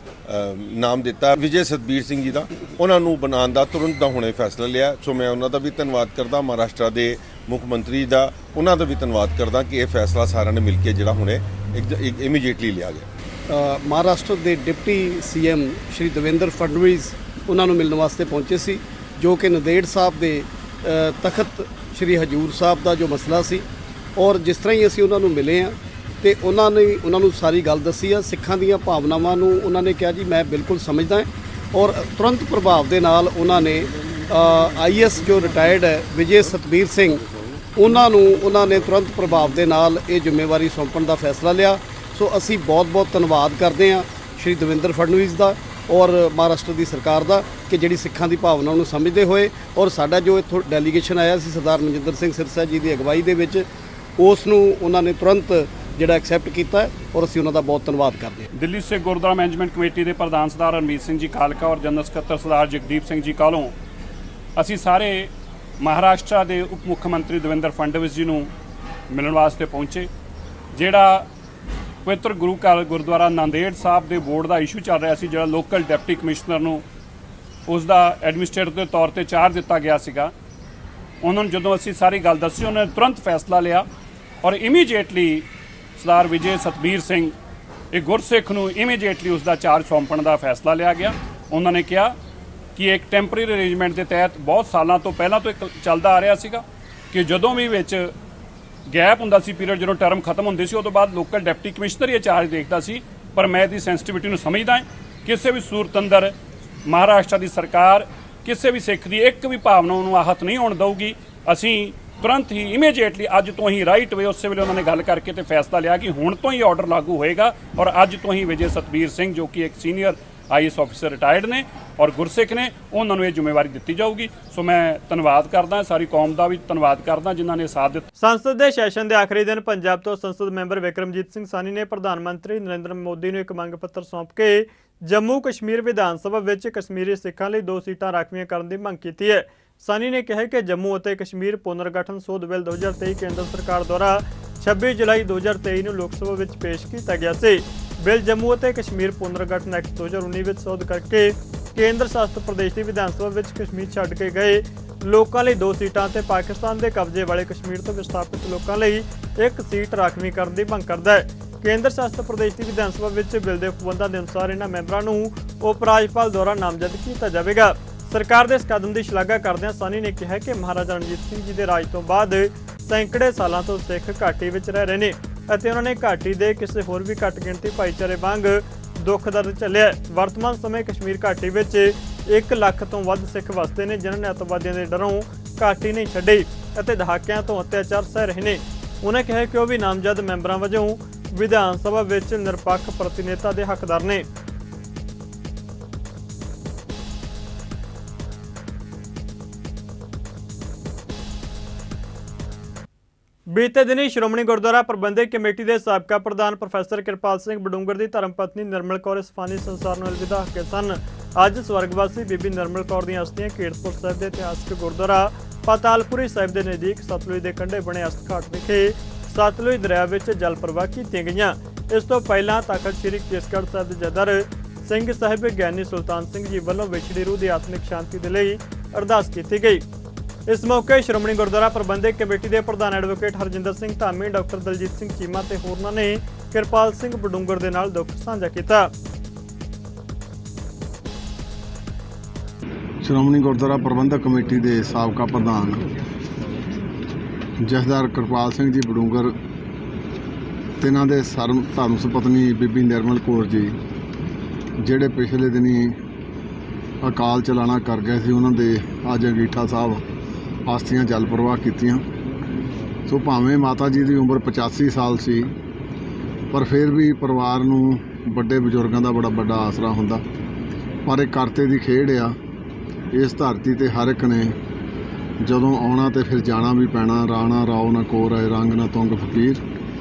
ਨਾਮ ਦਿੱਤਾ ਵਿਜੇ ਸਤਬੀਰ ਸਿੰਘ ਜੀ ਦਾ, ਉਹਨਾਂ ਨੂੰ ਬਣਾਉਣ ਦਾ ਤੁਰੰਤ ਦਾ ਹੁਣੇ ਫੈਸਲਾ ਲਿਆ। ਸੋ ਮੈਂ ਉਹਨਾਂ ਦਾ ਵੀ ਧੰਨਵਾਦ ਕਰਦਾ, ਮਹਾਰਾਸ਼ਟਰ ਦੇ ਮੁੱਖ ਮੰਤਰੀ ਦਾ, ਉਹਨਾਂ ਦਾ ਵੀ ਧੰਨਵਾਦ ਕਰਦਾ ਕਿ ਇਹ ਫੈਸਲਾ ਸਾਰਿਆਂ ਨੇ ਮਿਲ ਕੇ ਜਿਹੜਾ ਹੁਣੇ ਇਮੀਡੀਏਟਲੀ ਲਿਆ ਗਿਆ। ਮਹਾਰਾਸ਼ਟਰ ਦੇ ਡਿਪਟੀ CM ਸ਼੍ਰੀ ਦੇਵੇਂਦਰ ਫਡਨਵੀਸ ਉਹਨਾਂ ਨੂੰ ਮਿਲਣ ਵਾਸਤੇ ਪਹੁੰਚੇ ਸੀ, ਜੋ ਕਿ ਨੰਦੇੜ ਸਾਹਿਬ ਦੇ ਤਖਤ ਸ਼੍ਰੀ ਹਜੂਰ ਸਾਹਿਬ ਦਾ ਜੋ ਮਸਲਾ ਸੀ, ਔਰ ਜਿਸ ਤਰ੍ਹਾਂ ਹੀ ਅਸੀਂ ਉਹਨਾਂ ਨੂੰ ਮਿਲੇ ਹਾਂ ਤੇ ਉਹਨਾਂ ਨੂੰ ਸਾਰੀ ਗੱਲ ਦੱਸੀ ਆ। ਸਿੱਖਾਂ ਦੀਆਂ ਭਾਵਨਾਵਾਂ ਨੂੰ ਉਹਨਾਂ ਨੇ ਕਿਹਾ ਜੀ ਮੈਂ ਬਿਲਕੁਲ ਸਮਝਦਾ ਹਾਂ, ਔਰ ਤੁਰੰਤ ਪ੍ਰਭਾਵ ਦੇ ਨਾਲ ਉਹਨਾਂ ਨੇ IAS ਜੋ ਰਿਟਾਇਰਡ ਹੈ ਵਿਜੇ ਸਤਬੀਰ ਸਿੰਘ, ਉਹਨਾਂ ਨੇ ਤੁਰੰਤ ਪ੍ਰਭਾਵ ਦੇ ਨਾਲ ਇਹ ਜ਼ਿੰਮੇਵਾਰੀ ਸੌਂਪਣ ਦਾ ਫੈਸਲਾ ਲਿਆ। ਸੋ ਅਸੀਂ ਬਹੁਤ ਧੰਨਵਾਦ ਕਰਦੇ ਹਾਂ ਸ਼੍ਰੀ ਦੇਵੇਂਦਰ ਫਡਨਵੀਸ ਦਾ ਔਰ ਮਹਾਰਾਸ਼ਟਰ ਦੀ ਸਰਕਾਰ ਦਾ, ਕਿ ਜਿਹੜੀ ਸਿੱਖਾਂ ਦੀ ਭਾਵਨਾ ਨੂੰ ਸਮਝਦੇ ਹੋਏ, ਔਰ ਸਾਡਾ ਜੋ ਇੱਥੋਂ ਡੈਲੀਗੇਸ਼ਨ ਆਇਆ ਸੀ ਸਰਦਾਰ ਮਨਜਿੰਦਰ ਸਿੰਘ ਸਿਰਸਾ ਜੀ ਦੀ ਅਗਵਾਈ ਦੇ ਵਿੱਚ, ਉਸ ਨੂੰ ਉਹਨਾਂ ਨੇ ਤੁਰੰਤ ਜਿਹੜਾ ਐਕਸੈਪਟ ਕੀਤਾ ਹੈ ਔਰ ਅਸੀਂ ਉਹਨਾਂ ਦਾ ਬਹੁਤ ਧੰਨਵਾਦ ਕਰਦੇ ਹਾਂ। ਦਿੱਲੀ ਸਿੱਖ ਗੁਰਦੁਆਰਾ ਮੈਨੇਜਮੈਂਟ ਕਮੇਟੀ ਦੇ ਪ੍ਰਧਾਨ ਸਰਦਾਰ ਹਰਮੀਤ ਸਿੰਘ ਜੀ ਕਾਲਕਾ ਔਰ ਜਨਰਲ ਸਕੱਤਰ ਸਰਦਾਰ ਜਗਦੀਪ ਸਿੰਘ ਜੀ ਕਾਲੋਂ ਅਸੀਂ ਸਾਰੇ ਮਹਾਰਾਸ਼ਟਰ ਦੇ ਉਪ ਮੁੱਖ ਮੰਤਰੀ ਦੇਵੇਂਦਰ ਫਡਨਵੀਸ ਜੀ ਨੂੰ ਮਿਲਣ ਵਾਸਤੇ ਪਹੁੰਚੇ। ਜਿਹੜਾ ਪਵਿੱਤਰ ਗੁਰੂ ਘਰ ਗੁਰਦੁਆਰਾ ਨਾਂਦੇੜ ਸਾਹਿਬ ਦੇ ਬੋਰਡ ਦਾ ਇਸ਼ੂ ਚੱਲ ਰਿਹਾ ਸੀ, ਜਿਹੜਾ ਲੋਕਲ ਡਿਪਟੀ ਕਮਿਸ਼ਨਰ ਨੂੰ ਉਸ ਦਾ ਐਡਮਿਨਿਸਟ੍ਰੇਟਰ ਦੇ ਤੌਰ ਤੇ ਚਾਰਜ ਦਿੱਤਾ ਗਿਆ ਸੀਗਾ, ਉਹਨਾਂ ਨੂੰ ਜਦੋਂ ਅਸੀਂ ਸਾਰੀ ਗੱਲ ਦੱਸੀ, ਉਹਨਾਂ ਨੇ ਤੁਰੰਤ ਫੈਸਲਾ ਲਿਆ ਔਰ ਇਮੀਡੀਏਟਲੀ ਸਰਦਾਰ ਵਿਜੇ ਸਤਬੀਰ ਸਿੰਘ, ਇਹ ਗੁਰਸਿੱਖ ਨੂੰ ਇਮੀਡੀਏਟਲੀ ਉਸ ਦਾ ਚਾਰਜ ਸੌਂਪਣ ਦਾ ਫੈਸਲਾ ਲਿਆ ਗਿਆ। ਉਹਨਾਂ ਨੇ ਕਿਹਾ ਕਿ ਇੱਕ ਟੈਂਪਰੇਰੀ ਅਰੇਂਜਮੈਂਟ ਦੇ ਤਹਿਤ ਬਹੁਤ ਸਾਲਾਂ ਤੋਂ ਪਹਿਲਾਂ ਤੋਂ ਇੱਕ ਚੱਲਦਾ ਆ ਰਿਹਾ ਸੀਗਾ ਕਿ ਜਦੋਂ ਵੀ ਵਿੱਚ ਗੈਪ ਹੁੰਦਾ ਸੀ ਪੀਰੀਅਡ, ਜਦੋਂ ਟਰਮ ਖਤਮ ਹੁੰਦੀ ਸੀ, ਉਦੋਂ ਬਾਅਦ ਲੋਕਲ ਡਿਪਟੀ ਕਮਿਸ਼ਨਰ ਇਹ ਚਾਰਜ ਦੇਖਦਾ ਸੀ। ਪਰ ਮੈਂ ਇਹਦੀ ਸੈਂਸਿਟੀਵਿਟੀ ਨੂੰ ਸਮਝਦਾ ਹਾਂ, ਕਿਸੇ ਵੀ ਸੂਰਤ ਅੰਦਰ ਮਹਾਰਾਸ਼ਟਰ ਦੀ ਸਰਕਾਰ ਕਿਸੇ ਵੀ ਸਿੱਖ ਦੀ ਇੱਕ ਵੀ ਭਾਵਨਾ ਨੂੰ ਆਹਤ ਨਹੀਂ ਹੋਣ ਦਊਗੀ। ਅਸੀਂ ਤੁਰੰਤ ਹੀ ਇਮੀਡੀਏਟਲੀ ਅੱਜ ਤੋਂ ਹੀ ਰਾਈਟ ਵੇ ਉਸੇ ਵੇਲੇ ਉਹਨਾਂ ਨੇ ਗੱਲ ਕਰਕੇ ਤੇ ਫੈਸਲਾ ਲਿਆ ਕਿ ਹੁਣ ਤੋਂ ਹੀ ਆਰਡਰ ਲਾਗੂ ਹੋਏਗਾ ਔਰ ਅੱਜ ਤੋਂ ਹੀ ਵਿਜੇ ਸਤਬੀਰ ਸਿੰਘ ਜੋ ਕਿ ਇੱਕ ਸੀਨੀਅਰ IAS ਆਫੀਸਰ ਰਿਟਾਇਰਡ ਨੇ ਔਰ ਗੁਰਸਿੱਖ ਨੇ, ਉਹਨਾਂ ਨੂੰ ਇਹ ਜ਼ਿੰਮੇਵਾਰੀ ਦਿੱਤੀ ਜਾਊਗੀ। ਸੋ ਮੈਂ ਧੰਨਵਾਦ ਕਰਦਾ, ਸਾਰੀ ਕੌਮ ਦਾ ਵੀ ਧੰਨਵਾਦ ਕਰਦਾ ਜਿਨ੍ਹਾਂ ਨੇ ਸਾਥ ਦਿੱਤਾ। ਸੰਸਦ ਦੇ ਸੈਸ਼ਨ ਦੇ ਆਖਰੀ ਦਿਨ ਪੰਜਾਬ ਤੋਂ ਸੰਸਦ ਮੈਂਬਰ ਵਿਕਰਮਜੀਤ ਸਿੰਘ ਸਾਨੀ ਨੇ ਪ੍ਰਧਾਨ ਮੰਤਰੀ ਨਰਿੰਦਰ ਮੋਦੀ ਨੂੰ ਇੱਕ ਮੰਗ ਪੱਤਰ ਸੌਂਪ ਕੇ ਜੰਮੂ ਕਸ਼ਮੀਰ ਵਿਧਾਨ ਸਭਾ ਵਿੱਚ ਕਸ਼ਮੀਰੀ ਸਿੱਖਾਂ ਲਈ 2 ਸੀਟਾਂ ਰਾਖਵੀਆਂ ਕਰਨ ਦੀ ਮੰਗ ਕੀਤੀ ਹੈ। ਸਾਨੀ ਨੇ ਕਿਹਾ ਕਿ ਜੰਮੂ ਅਤੇ ਕਸ਼ਮੀਰ ਪੁਨਰਗਠਨ ਸੋਧ ਬਿੱਲ 2023 ਕੇਂਦਰ ਸਰਕਾਰ ਦੁਆਰਾ 26 ਜੁਲਾਈ 2023 ਨੂੰ ਲੋਕ ਸਭਾ ਵਿੱਚ ਪੇਸ਼ ਕੀਤਾ ਗਿਆ ਸੀ। ਬਿੱਲ ਜੰਮੂ ਅਤੇ ਕਸ਼ਮੀਰ ਪੁਨਰਗਠਨ ਐਕਟ 2019 ਵਿੱਚ ਸੋਧ ਕਰਕੇ ਕੇਂਦਰ ਸ਼ਾਸਤ ਪ੍ਰਦੇਸ਼ ਦੀ ਵਿਧਾਨ ਸਭਾ ਵਿੱਚ ਕਸ਼ਮੀਰ ਛੱਡ ਕੇ ਗਏ ਲੋਕਾਂ ਲਈ 2 ਸੀਟਾਂ ਤੇ ਪਾਕਿਸਤਾਨ ਦੇ ਕਬਜ਼ੇ ਵਾਲੇ ਕਸ਼ਮੀਰ ਤੋਂ ਵਿਸਥਾਪਿਤ ਲੋਕਾਂ ਲਈ 1 ਸੀਟ ਰਾਖਵੀਂ ਕਰਨ ਦੀ ਮੰਗ ਕਰਦਾ ਹੈ। ਕੇਂਦਰ ਸ਼ਾਸਤ ਪ੍ਰਦੇਸ਼ ਦੀ ਵਿਧਾਨ ਸਭਾ ਵਿੱਚ ਬਿੱਲ ਦੇ ਪ੍ਰਬੰਧਾਂ ਦੇ ਅਨੁਸਾਰ ਇਹਨਾਂ ਮੈਂਬਰਾਂ ਨੂੰ ਉਪ ਰਾਜਪਾਲ ਦੁਆਰਾ ਨਾਮਜ਼ਦ ਕੀਤਾ ਜਾਵੇਗਾ। ਸਰਕਾਰ ਦੇ ਇਸ ਕਦਮ ਦੀ ਸ਼ਲਾਘਾ ਕਰਦਿਆਂ ਸਾਨੀ ਨੇ ਕਿਹਾ ਕਿ ਮਹਾਰਾਜਾ ਰਣਜੀਤ ਸਿੰਘ ਜੀ ਦੇ ਰਾਜ ਤੋਂ ਬਾਅਦ ਸੈਂਕੜੇ ਸਾਲਾਂ ਤੋਂ ਸਿੱਖ ਘਾਟੀ ਵਿੱਚ ਰਹਿ ਰਹੇ ਨੇ ਅਤੇ ਉਹਨਾਂ ਨੇ ਘਾਟੀ ਦੇ ਕਿਸੇ ਹੋਰ ਵੀ ਘੱਟ ਗਿਣਤੀ ਭਾਈਚਾਰੇ ਵਾਂਗ ਦੁੱਖ ਦਰਦ ਝੱਲਿਆ। ਵਰਤਮਾਨ ਸਮੇਂ ਕਸ਼ਮੀਰ ਘਾਟੀ ਵਿੱਚ 1 ਲੱਖ ਤੋਂ ਵੱਧ ਸਿੱਖ ਵਸਦੇ ਨੇ ਜਿਨ੍ਹਾਂ ਨੇ ਅੱਤਵਾਦੀਆਂ ਦੇ ਡਰੋਂ ਘਾਟੀ ਨਹੀਂ ਛੱਡੀ ਅਤੇ ਦਹਾਕਿਆਂ ਤੋਂ ਅਤਿਆਚਾਰ ਸਹਿ ਰਹੇ ਨੇ। ਉਹਨਾਂ ਕਿਹਾ ਕਿ ਉਹ ਵੀ ਨਾਮਜ਼ਦ ਮੈਂਬਰਾਂ ਵਜੋਂ ਵਿਧਾਨ ਸਭਾ ਵਿੱਚ ਨਿਰਪੱਖ ਪ੍ਰਤੀਨਿਧਤਾ ਦੇ ਹੱਕਦਾਰ ਨੇ। ਬੀਤੇ ਦਿਨੀ ਸ਼੍ਰੋਮਣੀ ਗੁਰਦੁਆਰਾ ਪ੍ਰਬੰਧਕ ਕਮੇਟੀ ਦੇ ਸਾਬਕਾ ਪ੍ਰਧਾਨ ਪ੍ਰੋਫੈਸਰ ਕਿਰਪਾਲ ਸਿੰਘ ਬਡੂੰਗਰ ਦੀ ਧਰਮ ਪਤਨੀ ਨਿਰਮਲ ਕੌਰ ਇਸ ਫਾਨੀ ਸੰਸਾਰ ਨੂੰ ਅਲਵਿਦਾ ਹੋ ਗਏ ਸਨ। ਅੱਜ ਸਵਰਗਵਾਸੀ ਬੀਬੀ ਨਿਰਮਲ ਕੌਰ ਦੀਆਂ ਅਸਥੀਆਂ ਕੀਰਤਪੁਰ ਸਾਹਿਬ ਦੇ ਇਤਿਹਾਸਕ ਗੁਰਦੁਆਰਾ ਪਾਤਾਲਪੁਰੀ ਸਾਹਿਬ ਦੇ ਨਜ਼ਦੀਕ ਸਤਲੁਜ ਦੇ ਕੰਢੇ ਬਣੇ ਅਸਥ ਘਾਟ ਵਿਖੇ ਸਤਲੁਜ ਦਰਿਆ ਵਿੱਚ ਜਲ ਪ੍ਰਵਾਹ ਕੀਤੀਆਂ ਗਈਆਂ। ਇਸ ਤੋਂ ਪਹਿਲਾਂ ਤਖਤ ਸ੍ਰੀ ਕੇਸਗੜ੍ਹ ਸਾਹਿਬ ਦੇ ਜਦਰ ਸਿੰਘ ਸਾਹਿਬ ਗਿਆਨੀ ਸੁਲਤਾਨ ਸਿੰਘ ਜੀ ਵੱਲੋਂ ਵਿਛੜੀ ਰੂਹ ਦੀ ਆਤਮਿਕ ਸ਼ਾਂਤੀ ਦੇ ਲਈ ਅਰਦਾਸ ਕੀਤੀ ਗਈ। ਇਸ ਮੌਕੇ ਸ਼੍ਰੋਮਣੀ ਗੁਰਦੁਆਰਾ ਪ੍ਰਬੰਧਕ ਕਮੇਟੀ ਦੇ ਪ੍ਰਧਾਨ ਐਡਵੋਕੇਟ ਹਰਜਿੰਦਰ ਸਿੰਘ ਧਾਮੀ, ਡਾਕਟਰ ਦਲਜੀਤ ਸਿੰਘ ਚੀਮਾ ਤੇ ਹੋਰਨਾਂ ਨੇ ਕਿਰਪਾਲ ਸਿੰਘ ਬਡੂੰਗਰ ਦੇ ਨਾਲ ਦੁੱਖ ਸਾਂਝਾ ਕੀਤਾ। ਸ਼੍ਰੋਮਣੀ ਗੁਰਦੁਆਰਾ ਪ੍ਰਬੰਧਕ ਕਮੇਟੀ ਦੇ ਸਾਬਕਾ ਪ੍ਰਧਾਨ ਜਥੇਦਾਰ ਕਿਰਪਾਲ ਸਿੰਘ ਜੀ ਬਡੂੰਗਰ ਤੇ ਇਹਨਾਂ ਦੇ ਧਰਮ ਸੁਪਤਨੀ ਬੀਬੀ ਨਿਰਮਲ ਕੌਰ ਜੀ ਜਿਹੜੇ ਪਿਛਲੇ ਦਿਨੀ ਅਕਾਲ ਚਲਾਣਾ ਕਰ ਗਏ ਸੀ, ਉਹਨਾਂ ਦੇ ਅੱਜ ਅੰਗੀਠਾ ਸਾਹਿਬ ਆਸਥੀਆਂ ਜਲ ਪ੍ਰਵਾਹ ਕੀਤੀਆਂ। ਸੋ ਭਾਵੇਂ ਮਾਤਾ ਜੀ ਦੀ ਉਮਰ 85 ਸਾਲ ਸੀ, ਪਰ ਫਿਰ ਵੀ ਪਰਿਵਾਰ ਨੂੰ ਵੱਡੇ ਬਜ਼ੁਰਗਾਂ ਦਾ ਬੜਾ ਵੱਡਾ ਆਸਰਾ ਹੁੰਦਾ। ਪਰ ਇਹ ਕਰਤੇ ਦੀ ਖੇਡ ਆ, ਇਸ ਧਰਤੀ ਤੇ ਹਰ ਇੱਕ ਨੇ ਜਦੋਂ ਆਉਣਾ ਤੇ ਫਿਰ ਜਾਣਾ ਵੀ ਪੈਣਾ। ਰਾਣਾ ਰਾਓ ਨਾ ਕੋ ਰਹੇ ਰੰਗ ਨਾ ਤੁੰਗ ਫਕੀਰ,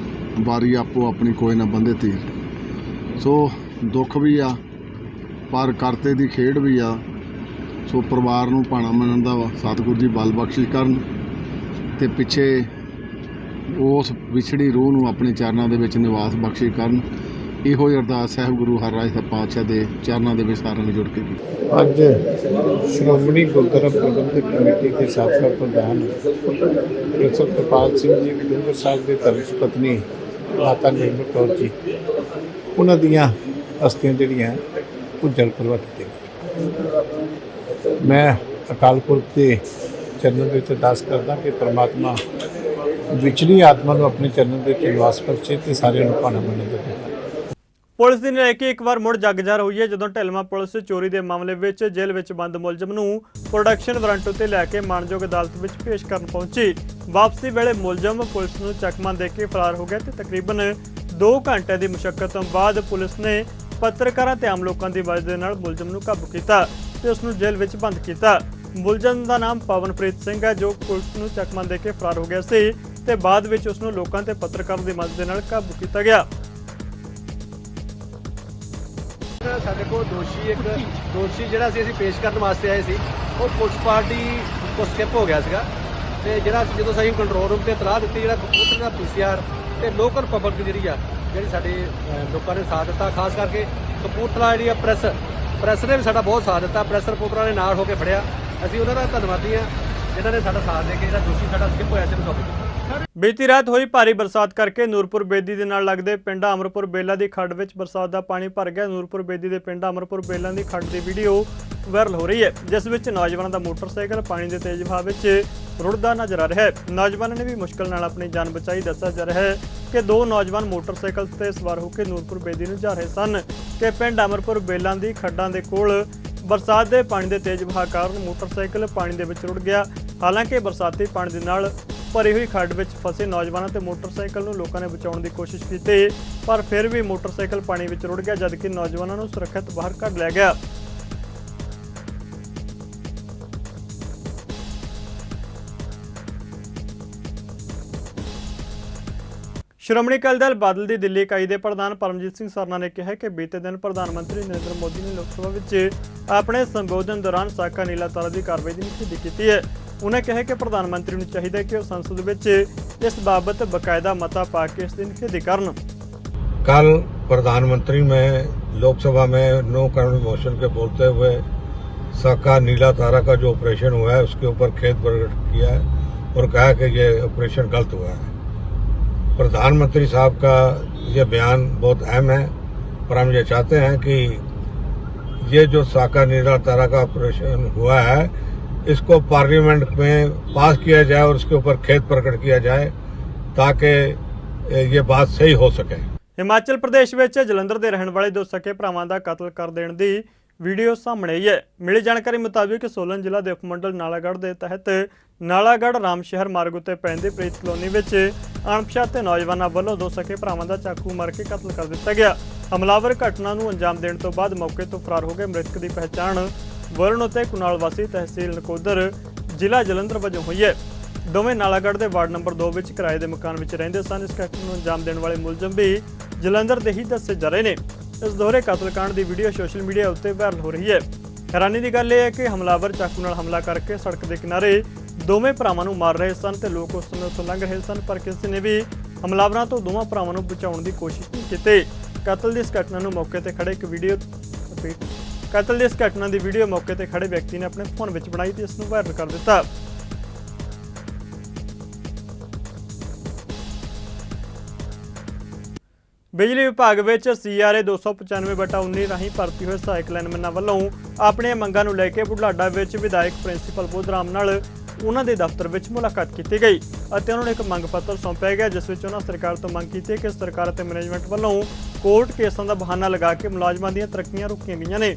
ਬਾਰੀ ਆਪੋ ਆਪਣੀ ਕੋਈ ਨਾ ਬੰਦੇ ਤੀਰ। ਸੋ ਦੁੱਖ ਵੀ ਆ ਪਰ ਕਰਤੇ ਦੀ ਖੇਡ ਵੀ ਆ। ਸੋ ਪਰਿਵਾਰ ਨੂੰ ਭਾਣਾ ਮੰਨਣ ਦਾ ਸਤਿਗੁਰੂ ਜੀ ਬਲ ਬਖਸ਼ਿਸ਼ ਕਰਨ ਤੇ ਪਿੱਛੇ ਉਸ ਵਿਛੜੀ ਰੂਹ ਨੂੰ ਆਪਣੇ ਚਰਨਾਂ ਦੇ ਵਿੱਚ ਨਿਵਾਸ ਬਖਸ਼ਿਸ਼ ਕਰਨ। ਇਹੋ ਹੀ ਅਰਦਾਸ ਸਾਹਿਬ ਗੁਰੂ ਹਰਿਰਾਏ ਸਾਹਿਬ ਪਾਤਸ਼ਾਹ ਦੇ ਚਰਨਾਂ ਦੇ ਵਿੱਚ ਸਾਰਿਆਂ ਨੂੰ ਜੁੜ ਕੇ ਕੀਤੀ। ਅੱਜ ਸ਼੍ਰੋਮਣੀ ਗੁਰਦੁਆਰਾ ਪ੍ਰਬੰਧਕ ਕਮੇਟੀ ਦੇ ਸਾਬਕਾ ਪ੍ਰਧਾਨ ਪ੍ਰੋਫੈਸਰ ਕਿਰਪਾਲ ਸਿੰਘ ਜੀ ਬਡੂੰਗਰ ਸਾਹਿਬ ਦੇ ਧਰਮ ਪਤਨੀ ਮਾਤਾ ਨਿਰਮਲ ਕੌਰ ਜੀ, ਉਹਨਾਂ ਦੀਆਂ ਅਸਥੀਆਂ ਜਿਹੜੀਆਂ ਉਹ ਜਲ ਪ੍ਰਵਾਹ ਕੀਤੀਆਂ। ਮੈਂ ਅਕਾਲ ਪੁਰਖ ਦੇ ਚਰਨਾਂ ਦੇ ਵਿੱਚ ਅਰਦਾਸ ਕਰਦਾ ਕਿ ਪ੍ਰਮਾਤਮਾ ਵਿਚਲੀ ਆਤਮਾ ਨੂੰ ਆਪਣੇ ਚਰਨਾਂ ਦੇ ਵਿੱਚ ਨਿਵਾਸ ਬਖਸ਼ੇ ਤੇ ਸਾਰਿਆਂ ਨੂੰ ਭਾਣਾ ਮੰਨਣ ਦਾ ਦੇ। ਪੁਲਿਸ ਦੀ ਲੈ ਕੇ ਇੱਕ ਵਾਰ ਮੁੜ ਜਗਜਾਰ ਹੋਈ ਹੈ ਜਦੋਂ ਢਿਲਵਾਂ ਪੁਲਿਸ ਚੋਰੀ ਦੇ ਮਾਮਲੇ ਵਿੱਚ ਜੇਲ੍ਹ ਵਿੱਚ ਬੰਦ ਮੁਲਜ਼ਮ ਨੂੰ ਪ੍ਰੋਡਕਸ਼ਨ ਵਾਰੰਟ ਉੱਤੇ ਲੈ ਕੇ ਮਾਣਯੋਗ ਅਦਾਲਤ ਵਿੱਚ ਪੇਸ਼ ਕਰਨ ਪਹੁੰਚੀ। ਵਾਪਸੀ ਵੇਲੇ ਮੁਲਜ਼ਮ ਪੁਲਿਸ ਨੂੰ ਚਕਮਾ ਦੇ ਕੇ ਫਰਾਰ ਹੋ ਗਿਆ ਤੇ ਤਕਰੀਬਨ 2 ਘੰਟੇ ਦੀ ਮੁਸ਼ੱਕਤ ਤੋਂ ਬਾਅਦ ਪੁਲਿਸ ਨੇ ਪੱਤਰਕਾਰਾਂ ਤੇ ਆਮ ਲੋਕਾਂ ਦੀ ਮਦਦ ਦੇ ਨਾਲ ਮੁਲਜ਼ਮ ਨੂੰ ਕਾਬੂ ਕੀਤਾ ਤੇ ਉਸ ਨੂੰ ਜੇਲ੍ਹ ਵਿੱਚ ਬੰਦ ਕੀਤਾ। ਮੁਲਜ਼ਮ ਦਾ ਨਾਮ ਪਵਨਪ੍ਰੀਤ ਸਿੰਘ ਹੈ ਜੋ ਪੁਲਿਸ ਨੂੰ ਚਕਮਾ ਦੇ ਕੇ ਫਰਾਰ ਹੋ ਗਿਆ ਸੀ ਤੇ ਬਾਅਦ ਵਿੱਚ ਉਸ ਨੂੰ ਲੋਕਾਂ ਤੇ ਪੱਤਰਕਾਰਾਂ ਦੀ ਮਦਦ ਦੇ ਨਾਲ ਕਾਬੂ ਕੀਤਾ ਗਿਆ। ਸਾਡੇ ਕੋਲ ਦੋਸ਼ੀ ਜਿਹੜਾ ਸੀ ਅਸੀਂ ਪੇਸ਼ ਕਰਨ ਵਾਸਤੇ ਆਏ ਸੀ, ਉਹ ਪੁਲਿਸ ਪਾਰਟੀ ਤੋਂ ਸਕਿਪ ਹੋ ਗਿਆ ਸੀਗਾ ਤੇ ਜਿਹੜਾ ਜਦੋਂ ਅਸੀਂ ਕੰਟਰੋਲ ਰੂਮ ਤੇ ਇਤਲਾਹ ਦਿੱਤੀ, ਜਿਹੜਾ ਕਪੂਰਥਲੇ ਦਾ PCR ਤੇ ਲੋਕਲ ਪਬਲਿਕ ਜਿਹੜੀ ਸਾਡੇ ਲੋਕਾਂ ਨੇ ਸਾਥ ਦਿੱਤਾ, ਖਾਸ ਕਰਕੇ ਕਪੂਰਥਲਾ ਜਿਹੜੀ ਆ ਪ੍ਰੈਸ ਨੇ ਵੀ ਸਾਡਾ ਬਹੁਤ ਸਾਥ ਦਿੱਤਾ। ਪ੍ਰੈਸ ਰਿਪੋਰਟਰਾਂ ਨੇ ਨਾਲ ਹੋ ਕੇ ਫੜਿਆ। ਅਸੀਂ ਉਹਨਾਂ ਦਾ ਧੰਨਵਾਦੀ ਹਾਂ ਜਿਨ੍ਹਾਂ ਨੇ ਸਾਡਾ ਸਾਥ ਦੇ ਕੇ ਜਿਹੜਾ ਦੋਸ਼ੀ ਸਾਡਾ ਸਕਿਪ ਹੋਇਆ ਸੀ ਉਹਨੂੰ ਕਾਬੂ ਕੀਤਾ। ਬੀਤੀ ਰਾਤ ਹੋਈ ਭਾਰੀ ਬਰਸਾਤ ਕਰਕੇ ਨੂਰਪੁਰ ਬੇਦੀ ਦੇ ਨਾਲ ਲੱਗਦੇ ਪਿੰਡ ਅਮਰਪੁਰ ਬੇਲਾ ਦੀ ਖੱਡ ਵਿੱਚ ਬਰਸਾਤ ਦਾ ਪਾਣੀ ਭਰ ਗਿਆ। ਨੂਰਪੁਰ ਬੇਦੀ ਦੇ ਪਿੰਡ ਅਮਰਪੁਰ ਬੇਲਾ ਦੀ ਖੱਡ ਦੀ ਵੀਡੀਓ ਵਾਇਰਲ ਹੋ ਰਹੀ ਹੈ ਜਿਸ ਵਿੱਚ ਨੌਜਵਾਨਾਂ ਦਾ ਮੋਟਰਸਾਈਕਲ ਪਾਣੀ ਦੇ ਤੇਜ਼ ਵਹਾਅ ਵਿੱਚ ਰੁੜਦਾ ਨਜ਼ਰ ਆ ਰਿਹਾ ਹੈ। ਨੌਜਵਾਨਾਂ ਨੇ ਵੀ ਮੁਸ਼ਕਲ ਨਾਲ ਆਪਣੀ ਜਾਨ ਬਚਾਈ। ਦੱਸਿਆ ਜਾ ਰਿਹਾ ਹੈ ਕਿ 2 ਨੌਜਵਾਨ ਮੋਟਰਸਾਈਕਲ ਤੇ ਸਵਾਰ ਹੋ ਕੇ ਨੂਰਪੁਰ ਬੇਦੀ ਨੂੰ ਜਾ ਰਹੇ ਸਨ ਕਿ ਪਿੰਡ ਅਮਰਪੁਰ ਬੇਲਾਂ ਦੀ ਖੱਡਾਂ ਦੇ ਕੋਲ ਬਰਸਾਤ ਦੇ ਪਾਣੀ ਦੇ ਤੇਜ਼ ਵਹਾਅ ਕਾਰਨ ਮੋਟਰਸਾਈਕਲ ਪਾਣੀ ਦੇ ਵਿੱਚ ਰੁੜ ਗਿਆ ਹਾਲਾਂਕਿ ਬਰਸਾਤੀ ਪਾਣੀ ਦੇ ਨਾਲ ਭਰੀ ਹੋਈ ਖੱਡ ਵਿੱਚ ਫਸੇ ਨੌਜਵਾਨਾਂ ਤੇ ਮੋਟਰਸਾਈਕਲ ਨੂੰ ਲੋਕਾਂ ਨੇ ਬਚਾਉਣ ਦੀ ਕੋਸ਼ਿਸ਼ ਕੀਤੀ, ਪਰ ਫਿਰ ਵੀ ਮੋਟਰਸਾਈਕਲ ਪਾਣੀ ਵਿੱਚ ਰੁੜ ਗਿਆ, ਜਦਕਿ ਨੌਜਵਾਨਾਂ ਨੂੰ ਸੁਰੱਖਿਅਤ ਬਾਹਰ ਕੱਢ ਲਿਆ ਗਿਆ। ਸ਼੍ਰੋਮਣੀ ਅਕਾਲੀ ਦਲ ਬਾਦਲ ਦੀ ਦਿੱਲੀ ਇਕਾਈ ਦੇ ਪ੍ਰਧਾਨ ਪਰਮਜੀਤ ਸਿੰਘ ਸਰਨਾ ਨੇ ਕਿਹਾ ਕਿ ਬੀਤੇ ਦਿਨ ਪ੍ਰਧਾਨ ਮੰਤਰੀ ਨਰਿੰਦਰ ਮੋਦੀ ਨੇ ਲੋਕ ਸਭਾ ਵਿੱਚ ਆਪਣੇ ਸੰਬੋਧਨ ਦੌਰਾਨ ਸਾਕਾ ਨੀਲਾ ਤਾਰਾ ਦੀ ਕਾਰਵਾਈ ਦੀ ਨਿਖੇਧੀ ਕੀਤੀ ਹੈ। उन्हें कहा कि प्रधानमंत्री को चाहिए कि संसद में इस बाबत बकायदा मता पा के इस दिन निखेधी करन। कल प्रधानमंत्री में लोकसभा में नो कॉन्फिडेंस मोशन के बोलते हुए साका नीला तारा का जो ऑपरेशन हुआ है उसके ऊपर खेद प्रकट किया है और कहा कि ये ऑपरेशन गलत हुआ है। प्रधानमंत्री साहब का ये बयान बहुत अहम है और हम ये चाहते हैं कि ये जो साका नीला तारा का ऑपरेशन हुआ है इसको पार्लियामेंट में पास किया जाए और इसके ऊपर खेद प्रकट किया जाए ताकि ये बात सही हो सके। हिमाचल प्रदेश में जलंधर के रहने वाले दो सके भरावां दा कतल कर देने की वीडियो सामने आई है। मिली जानकारी मुताबिक सोलन जिला के उपमंडल नालागढ़ के तहत नालागढ़ रामशहर मार्ग उत्ते पैंदी प्रीत कलोनी में अणपछाते नौजवानों वालों दो सके भरावां दा चाकू मार के कतल कर दिता गया। हमलावर घटना नूं अंजाम देने तो बाद मौके तो फरार हो गए। मृतक की पहचान वरुण ते कुनाल वासी तहसील नकोदर जिला जलंधर वजों हुई है। दोवें नालागढ़ के वार्ड नंबर 2 में किराए के मकान में रहिंदे सन। इस घटना को अंजाम देने वाले मुलजम भी जलंधर के ही दसे जा रहे हैं। इस दोहरे कतलकांड की वीडियो सोशल मीडिया उत्ते वायरल हो रही है। हैरानी की गल है कि हमलावर चाकू नाल हमला करके सड़क के किनारे दोवें भरावां नूं मार रहे सन ते लोग उस समय उत्थों लंघ रहे सन, पर किसी ने भी हमलावरां तो दोवां भरावां नूं बचाउण की कोशिश नहीं की। कतल की इस घटना नूं मौके ते खड़े मौके ते खड़े व्यक्ति ने अपने फोन में बनाई तो इसनूं वायरल कर दिता। बिजली विभाग में CRA 295/19 राही भर्ती हुए सहायक लाइनमैनां वालों अपनी मंगां नूं लैके बुढलाडा विच विधायक प्रिंसीपल बोधराम नाल उन्हां दे दफ्तर विच मुलाकात की गई और उन्होंने एक मंग पत्र सौंपया गया, जिस विच उन्हां सरकार तो मंग की कि सरकार ते मैनेजमेंट वालों कोर्ट केसां दा बहाना लगा के मुलाजमां दीयां तरक्कीआं रोकीआं गईआं ने।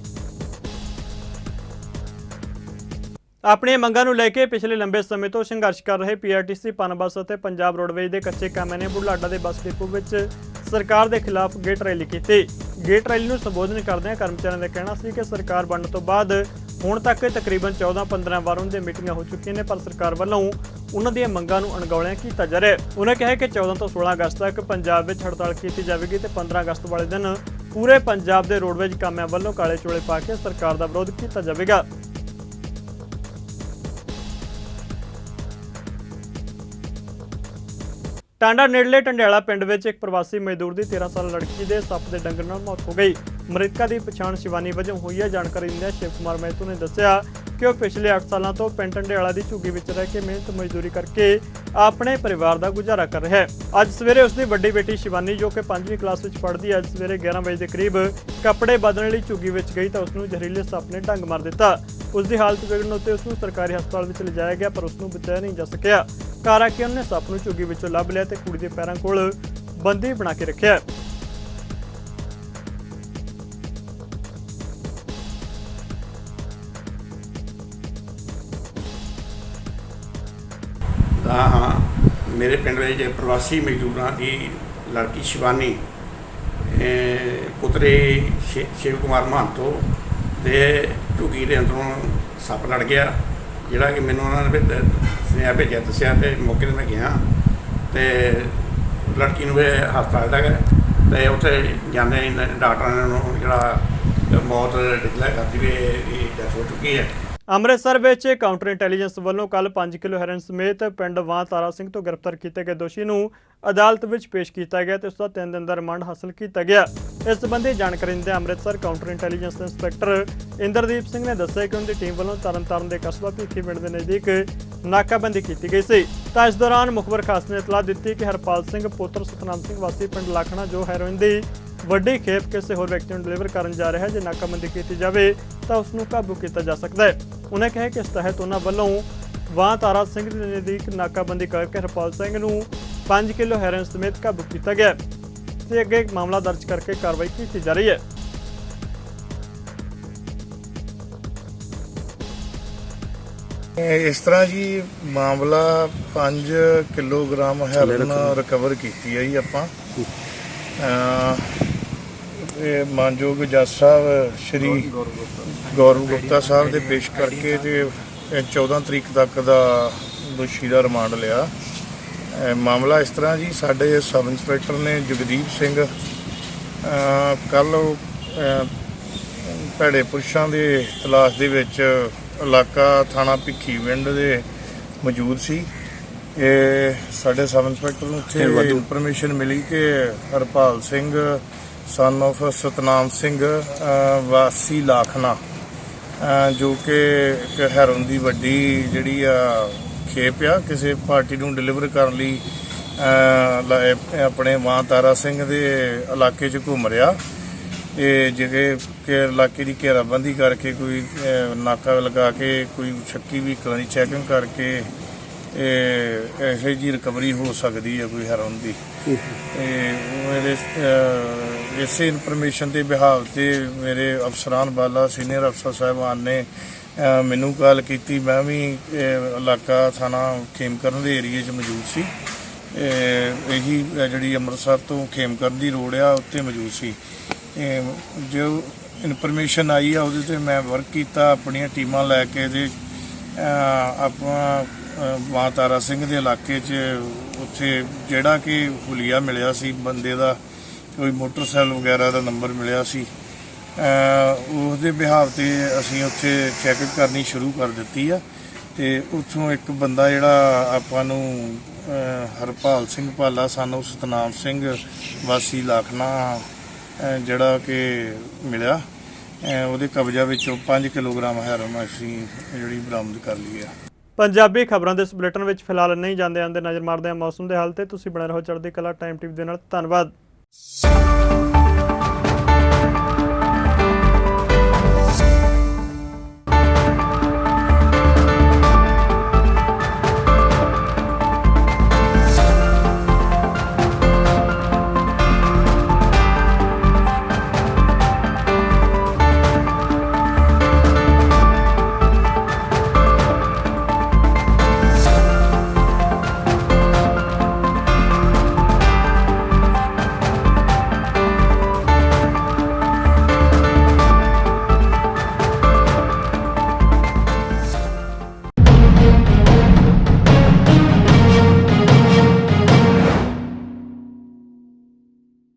अपनी मंगां नूं लैके पिछले लंबे समय तो संघर्ष कर रहे PRTC पनबस और पंजाब रोडवेज के कच्चे कामिਆਂ ने बुढलाडा के बस डिपो में सरकार के खिलाफ गेट रैली की। गेट रैली को संबोधन करदे कर्मचारियों का कहना सी कि सरकार बनने तो बाद हुण तक तकरीबन 14-15 बार उन्होंने मीटिंगां हो चुकी हैं, पर सरकार वालों उन्हां दीयां मंगां नूं अणगौलिया किया जा रहा है। उन्होंने कहा कि 14 तो 16 अगस्त तक पंजाब में हड़ताल की जाएगी तो 15 अगस्त वाले दिन पूरे पंजाब के रोडवेज कामिਆਂ वालों काले चोले पा के सरकार का विरोध किया जाएगा। टांडा नेड़ले ढंडियाला पिंड में एक प्रवासी मजदूर की 13 साल लड़की के सੱਪ के डंगण नाल मौत हो गई। मृतका की पछाण शिवानी वजों हुई है। जानकारी दिंदे शिव कुमार महतो ने दस्सिया कि वह पिछले 8 सालों तो पिंड ढंडियाला की झुग्गी में रह के मेहनत मजदूरी करके अपने परिवार का गुजारा कर रहा है। अज सवेरे उसकी वड्डी बेटी शिवानी जो कि 5वीं क्लास में पढ़ती है, अज सवेरे 11 बजे के करीब कपड़े बदलने लई झुग्गी में गई तो उसनूं जहरीले सੱਪ ने डंग मार दिता। उसकी हालत बिगड़न उत्ते उसनूं सरकारी हस्पताल में ले जाया गया, पर उसनूं बचाया नहीं जा सकिया। घर आके उन्होंने सੱਪ ਨੂੰ ਝੁੱਗੀ ਵਿੱਚੋਂ ਲੱਭ ਲਿਆ ਤੇ ਕੁੜੀ ਦੇ ਪੈਰਾਂ ਕੋਲ ਬੰਦੀ ਬਣਾ ਕੇ ਰੱਖਿਆ। हाँ, मेरे पिंड में प्रवासी मजदूरों की लड़की शिवानी पुत्री शिव कुमार महंतो के झुग्गी के अंदरों सੱਪ लड़ गया, जिहड़ा कि मैनूं उन्होंने सुनेहा भेजिया दस्सिया ते मौके ते मैं गया ते लड़की नूं हस्पताल लै गए ते उत्थे जाने डॉक्टर ने जिहड़ा मौत डिक्लेयर कर दी भी डेथ हो चुकी है। ਅੰਮ੍ਰਿਤਸਰ ਵਿੱਚ ਕਾਊਂਟਰ ਇੰਟੈਲੀਜੈਂਸ ਵੱਲੋਂ ਕੱਲ 5 ਕਿਲੋ ਹੈਰਨ ਸਮੇਤ ਪਿੰਡ ਵਾਂ ਤਾਰਾ ਸਿੰਘ ਤੋਂ ਗ੍ਰਿਫਤਾਰ ਕੀਤੇ ਗਏ ਦੋਸ਼ੀ ਨੂੰ ਅਦਾਲਤ ਵਿੱਚ ਪੇਸ਼ ਕੀਤਾ ਗਿਆ ਤੇ ਉਸ ਦਾ 3 ਦਿਨ ਦਾ ਰਿਮਾਂਡ ਹਾਸਲ ਕੀਤਾ ਗਿਆ। ਇਸ ਸੰਬੰਧੀ ਜਾਣਕਾਰੀ ਦਿੰਦੇ ਅੰਮ੍ਰਿਤਸਰ ਕਾਊਂਟਰ ਇੰਟੈਲੀਜੈਂਸ ਦੇ ਇੰਸਪੈਕਟਰ ਇੰਦਰਦੀਪ ਸਿੰਘ ਨੇ ਦੱਸਿਆ ਕਿ ਉਹਨਾਂ ਦੀ ਟੀਮ ਵੱਲੋਂ ਤਰਨਤਾਰਨ ਦੇ ਕਸਬਾ ਭੀਖੀ ਪਿੰਡ ਦੇ ਨਜ਼ਦੀਕ ਨਾਕਾਬੰਦੀ ਕੀਤੀ ਗਈ ਸੀ ਤਾਂ ਇਸ ਦੌਰਾਨ ਮੁਖਬਰ ਖਾਸ ਨੇ ਇਤਲਾਹ ਦਿੱਤੀ ਕਿ ਹਰਪਾਲ ਸਿੰਘ ਪੁੱਤਰ ਸਤਨਾਮ ਸਿੰਘ ਵਾਸੀ ਪਿੰਡ ਲਾਖਣਾ ਜੋ ਹੈਰੋਇਨ ਦੀ ਵੱਡੀ ਖੇਪ ਕਿਸੇ ਹੋਰ ਵਿਅਕਤੀ ਨੂੰ ਡਿਲੀਵਰ ਕਰਨ ਜਾ ਰਿਹਾ ਹੈ, ਜੇ ਨਾਕਾਬੰਦੀ ਕੀਤੀ ਜਾਵੇ ਤਾਂ ਉਸ ਨੂੰ ਕਾਬੂ ਕੀਤਾ ਜਾ ਸਕਦਾ ਹੈ। उन्हें कहा कि इस तहत उन्होंने वालों वां तारा सिंह के नज़दीक नाकाबंदी करके हरपाल सिंह नूं 5 किलो हैरोइन समेत काबू किया गया ते अगे मामला दर्ज करके कार्रवाई की जा रही है। ਇਸ ਤਰ੍ਹਾਂ ਜੀ ਮਾਮਲਾ 5 ਕਿਲੋਗ੍ਰਾਮ ਹੈਰੋਇਨ ਰਿਕਵਰ ਕੀਤੀ ਹੈ ਜੀ ਆਪਾਂ। ਇਹ ਮਾਨਯੋਗ ਜੱਜ ਸਾਹਿਬ ਸ਼੍ਰੀ ਗੌਰਵ ਗੁਪਤਾ ਸਾਹਿਬ ਦੇ ਪੇਸ਼ ਕਰਕੇ ਤੇ 14 ਤਰੀਕ ਤੱਕ ਦਾ ਦੋਸ਼ੀ ਦਾ ਰਿਮਾਂਡ ਲਿਆ। ਮਾਮਲਾ ਇਸ ਤਰ੍ਹਾਂ ਜੀ, ਸਾਡੇ ਸਬ ਇੰਸਪੈਕਟਰ ਨੇ ਜਗਦੀਪ ਸਿੰਘ ਕੱਲ੍ਹ ਭੈੜੇ ਪੁਰਸ਼ਾਂ ਦੇ ਤਲਾਸ਼ ਦੇ ਵਿੱਚ ਇਲਾਕਾ ਥਾਣਾ ਭਿੱਖੀਵਿੰਡ ਦੇ ਮੌਜੂਦ ਸੀ। ਇਹ ਸਾਡੇ ਸਬ ਇੰਸਪੈਕਟਰ ਨੂੰ ਉੱਥੇ ਇਨਫੋਰਮੇਸ਼ਨ ਮਿਲੀ ਕਿ ਹਰਪਾਲ ਸਿੰਘ ਸਨ ਆਫ ਸਤਨਾਮ ਸਿੰਘ ਵਾਸੀ ਲਾਖਨਾ, ਜੋ ਕਿ ਇੱਕ ਹੈਰੋਇਨ ਦੀ ਵੱਡੀ ਜਿਹੜੀ ਆ ਖੇਪ ਆ, ਕਿਸੇ ਪਾਰਟੀ ਨੂੰ ਡਿਲੀਵਰ ਕਰਨ ਲਈ ਆਪਣੇ ਮਾਂ ਤਾਰਾ ਸਿੰਘ ਦੇ ਇਲਾਕੇ 'ਚ ਘੁੰਮ ਰਿਹਾ। ਇਹ ਜਿਹੜੇ ਕਿ ਇਲਾਕੇ ਦੀ ਘੇਰਾਬੰਦੀ ਕਰਕੇ ਕੋਈ ਨਾਕਾ ਲਗਾ ਕੇ ਕੋਈ ਸ਼ੱਕੀ ਵਹੀਕਲਾਂ ਦੀ ਚੈਕਿੰਗ ਕਰਕੇ ਇਹੋ ਜਿਹੀ ਰਿਕਵਰੀ ਹੋ ਸਕਦੀ ਹੈ ਕੋਈ ਹੈਰੋਇਨ ਦੀ। ਇਸੇ ਇਨਫੋਰਮੇਸ਼ਨ ਦੇ ਬਿਹਾਵ 'ਤੇ ਮੇਰੇ ਅਫਸਰਾਨ ਵਾਲਾ ਸੀਨੀਅਰ ਅਫਸਰ ਸਾਹਿਬਾਨ ਨੇ ਮੈਨੂੰ ਕਾਲ ਕੀਤੀ। ਮੈਂ ਵੀ ਇਲਾਕਾ ਥਾਣਾ ਖੇਮਕਰਨ ਦੇ ਏਰੀਏ 'ਚ ਮੌਜੂਦ ਸੀ। ਇਹੀ ਜਿਹੜੀ ਅੰਮ੍ਰਿਤਸਰ ਤੋਂ ਖੇਮਕਰਨ ਦੀ ਰੋਡ ਆ ਉੱਤੇ ਮੌਜੂਦ ਸੀ। ਜੋ ਇਨਫੋਰਮੇਸ਼ਨ ਆਈ ਆ ਉਹਦੇ 'ਤੇ ਮੈਂ ਵਰਕ ਕੀਤਾ, ਆਪਣੀਆਂ ਟੀਮਾਂ ਲੈ ਕੇ ਤੇ ਆਪਣਾ ਮਾਂ ਤਾਰਾ ਸਿੰਘ ਦੇ ਇਲਾਕੇ 'ਚ ਉੱਥੇ ਜਿਹੜਾ ਕਿ ਹੁਲੀਆ ਮਿਲਿਆ ਸੀ ਬੰਦੇ ਦਾ, ਕੋਈ ਮੋਟਰਸਾਈਕਲ ਵਗੈਰਾ ਦਾ ਨੰਬਰ ਮਿਲਿਆ ਸੀ, ਉਹਦੇ ਬਿਹਾਵ 'ਤੇ ਅਸੀਂ ਉੱਥੇ ਚੈਕਿੰਗ ਕਰਨੀ ਸ਼ੁਰੂ ਕਰ ਦਿੱਤੀ ਆ। ਅਤੇ ਉੱਥੋਂ ਇੱਕ ਬੰਦਾ ਜਿਹੜਾ ਆਪਾਂ ਨੂੰ ਹਰਪਾਲ ਸਿੰਘ ਭਾਲਾ ਸਾਨੂੰ ਸਤਨਾਮ ਸਿੰਘ ਵਾਸੀ ਲਾਖਨਾ ਜਿਹੜਾ ਕਿ ਮਿਲਿਆ, ਉਹਦੇ ਕਬਜ਼ਾ ਵਿੱਚੋਂ 5 ਕਿਲੋਗ੍ਰਾਮ ਹੈਰੋਇਨ ਅਸੀਂ ਜਿਹੜੀ ਬਰਾਮਦ ਕਰ ਲਈ ਹੈ। ਪੰਜਾਬੀ ਖਬਰਾਂ ਦੇ ਇਸ ਬੁਲੇਟਿਨ ਵਿੱਚ ਫਿਲਹਾਲ ਨਹੀਂ ਜਾਂਦੇ ਨਜ਼ਰ ਮਾਰਦੇ ਹਾਂ ਮੌਸਮ ਦੇ ਹਾਲ ਤੇ। ਤੁਸੀਂ ਬਣੇ ਰਹੋ ਚੜ੍ਹਦੀ ਕਲਾ ਟਾਈਮ ਟੀਵੀ ਦੇ ਨਾਲ। ਧੰਨਵਾਦ।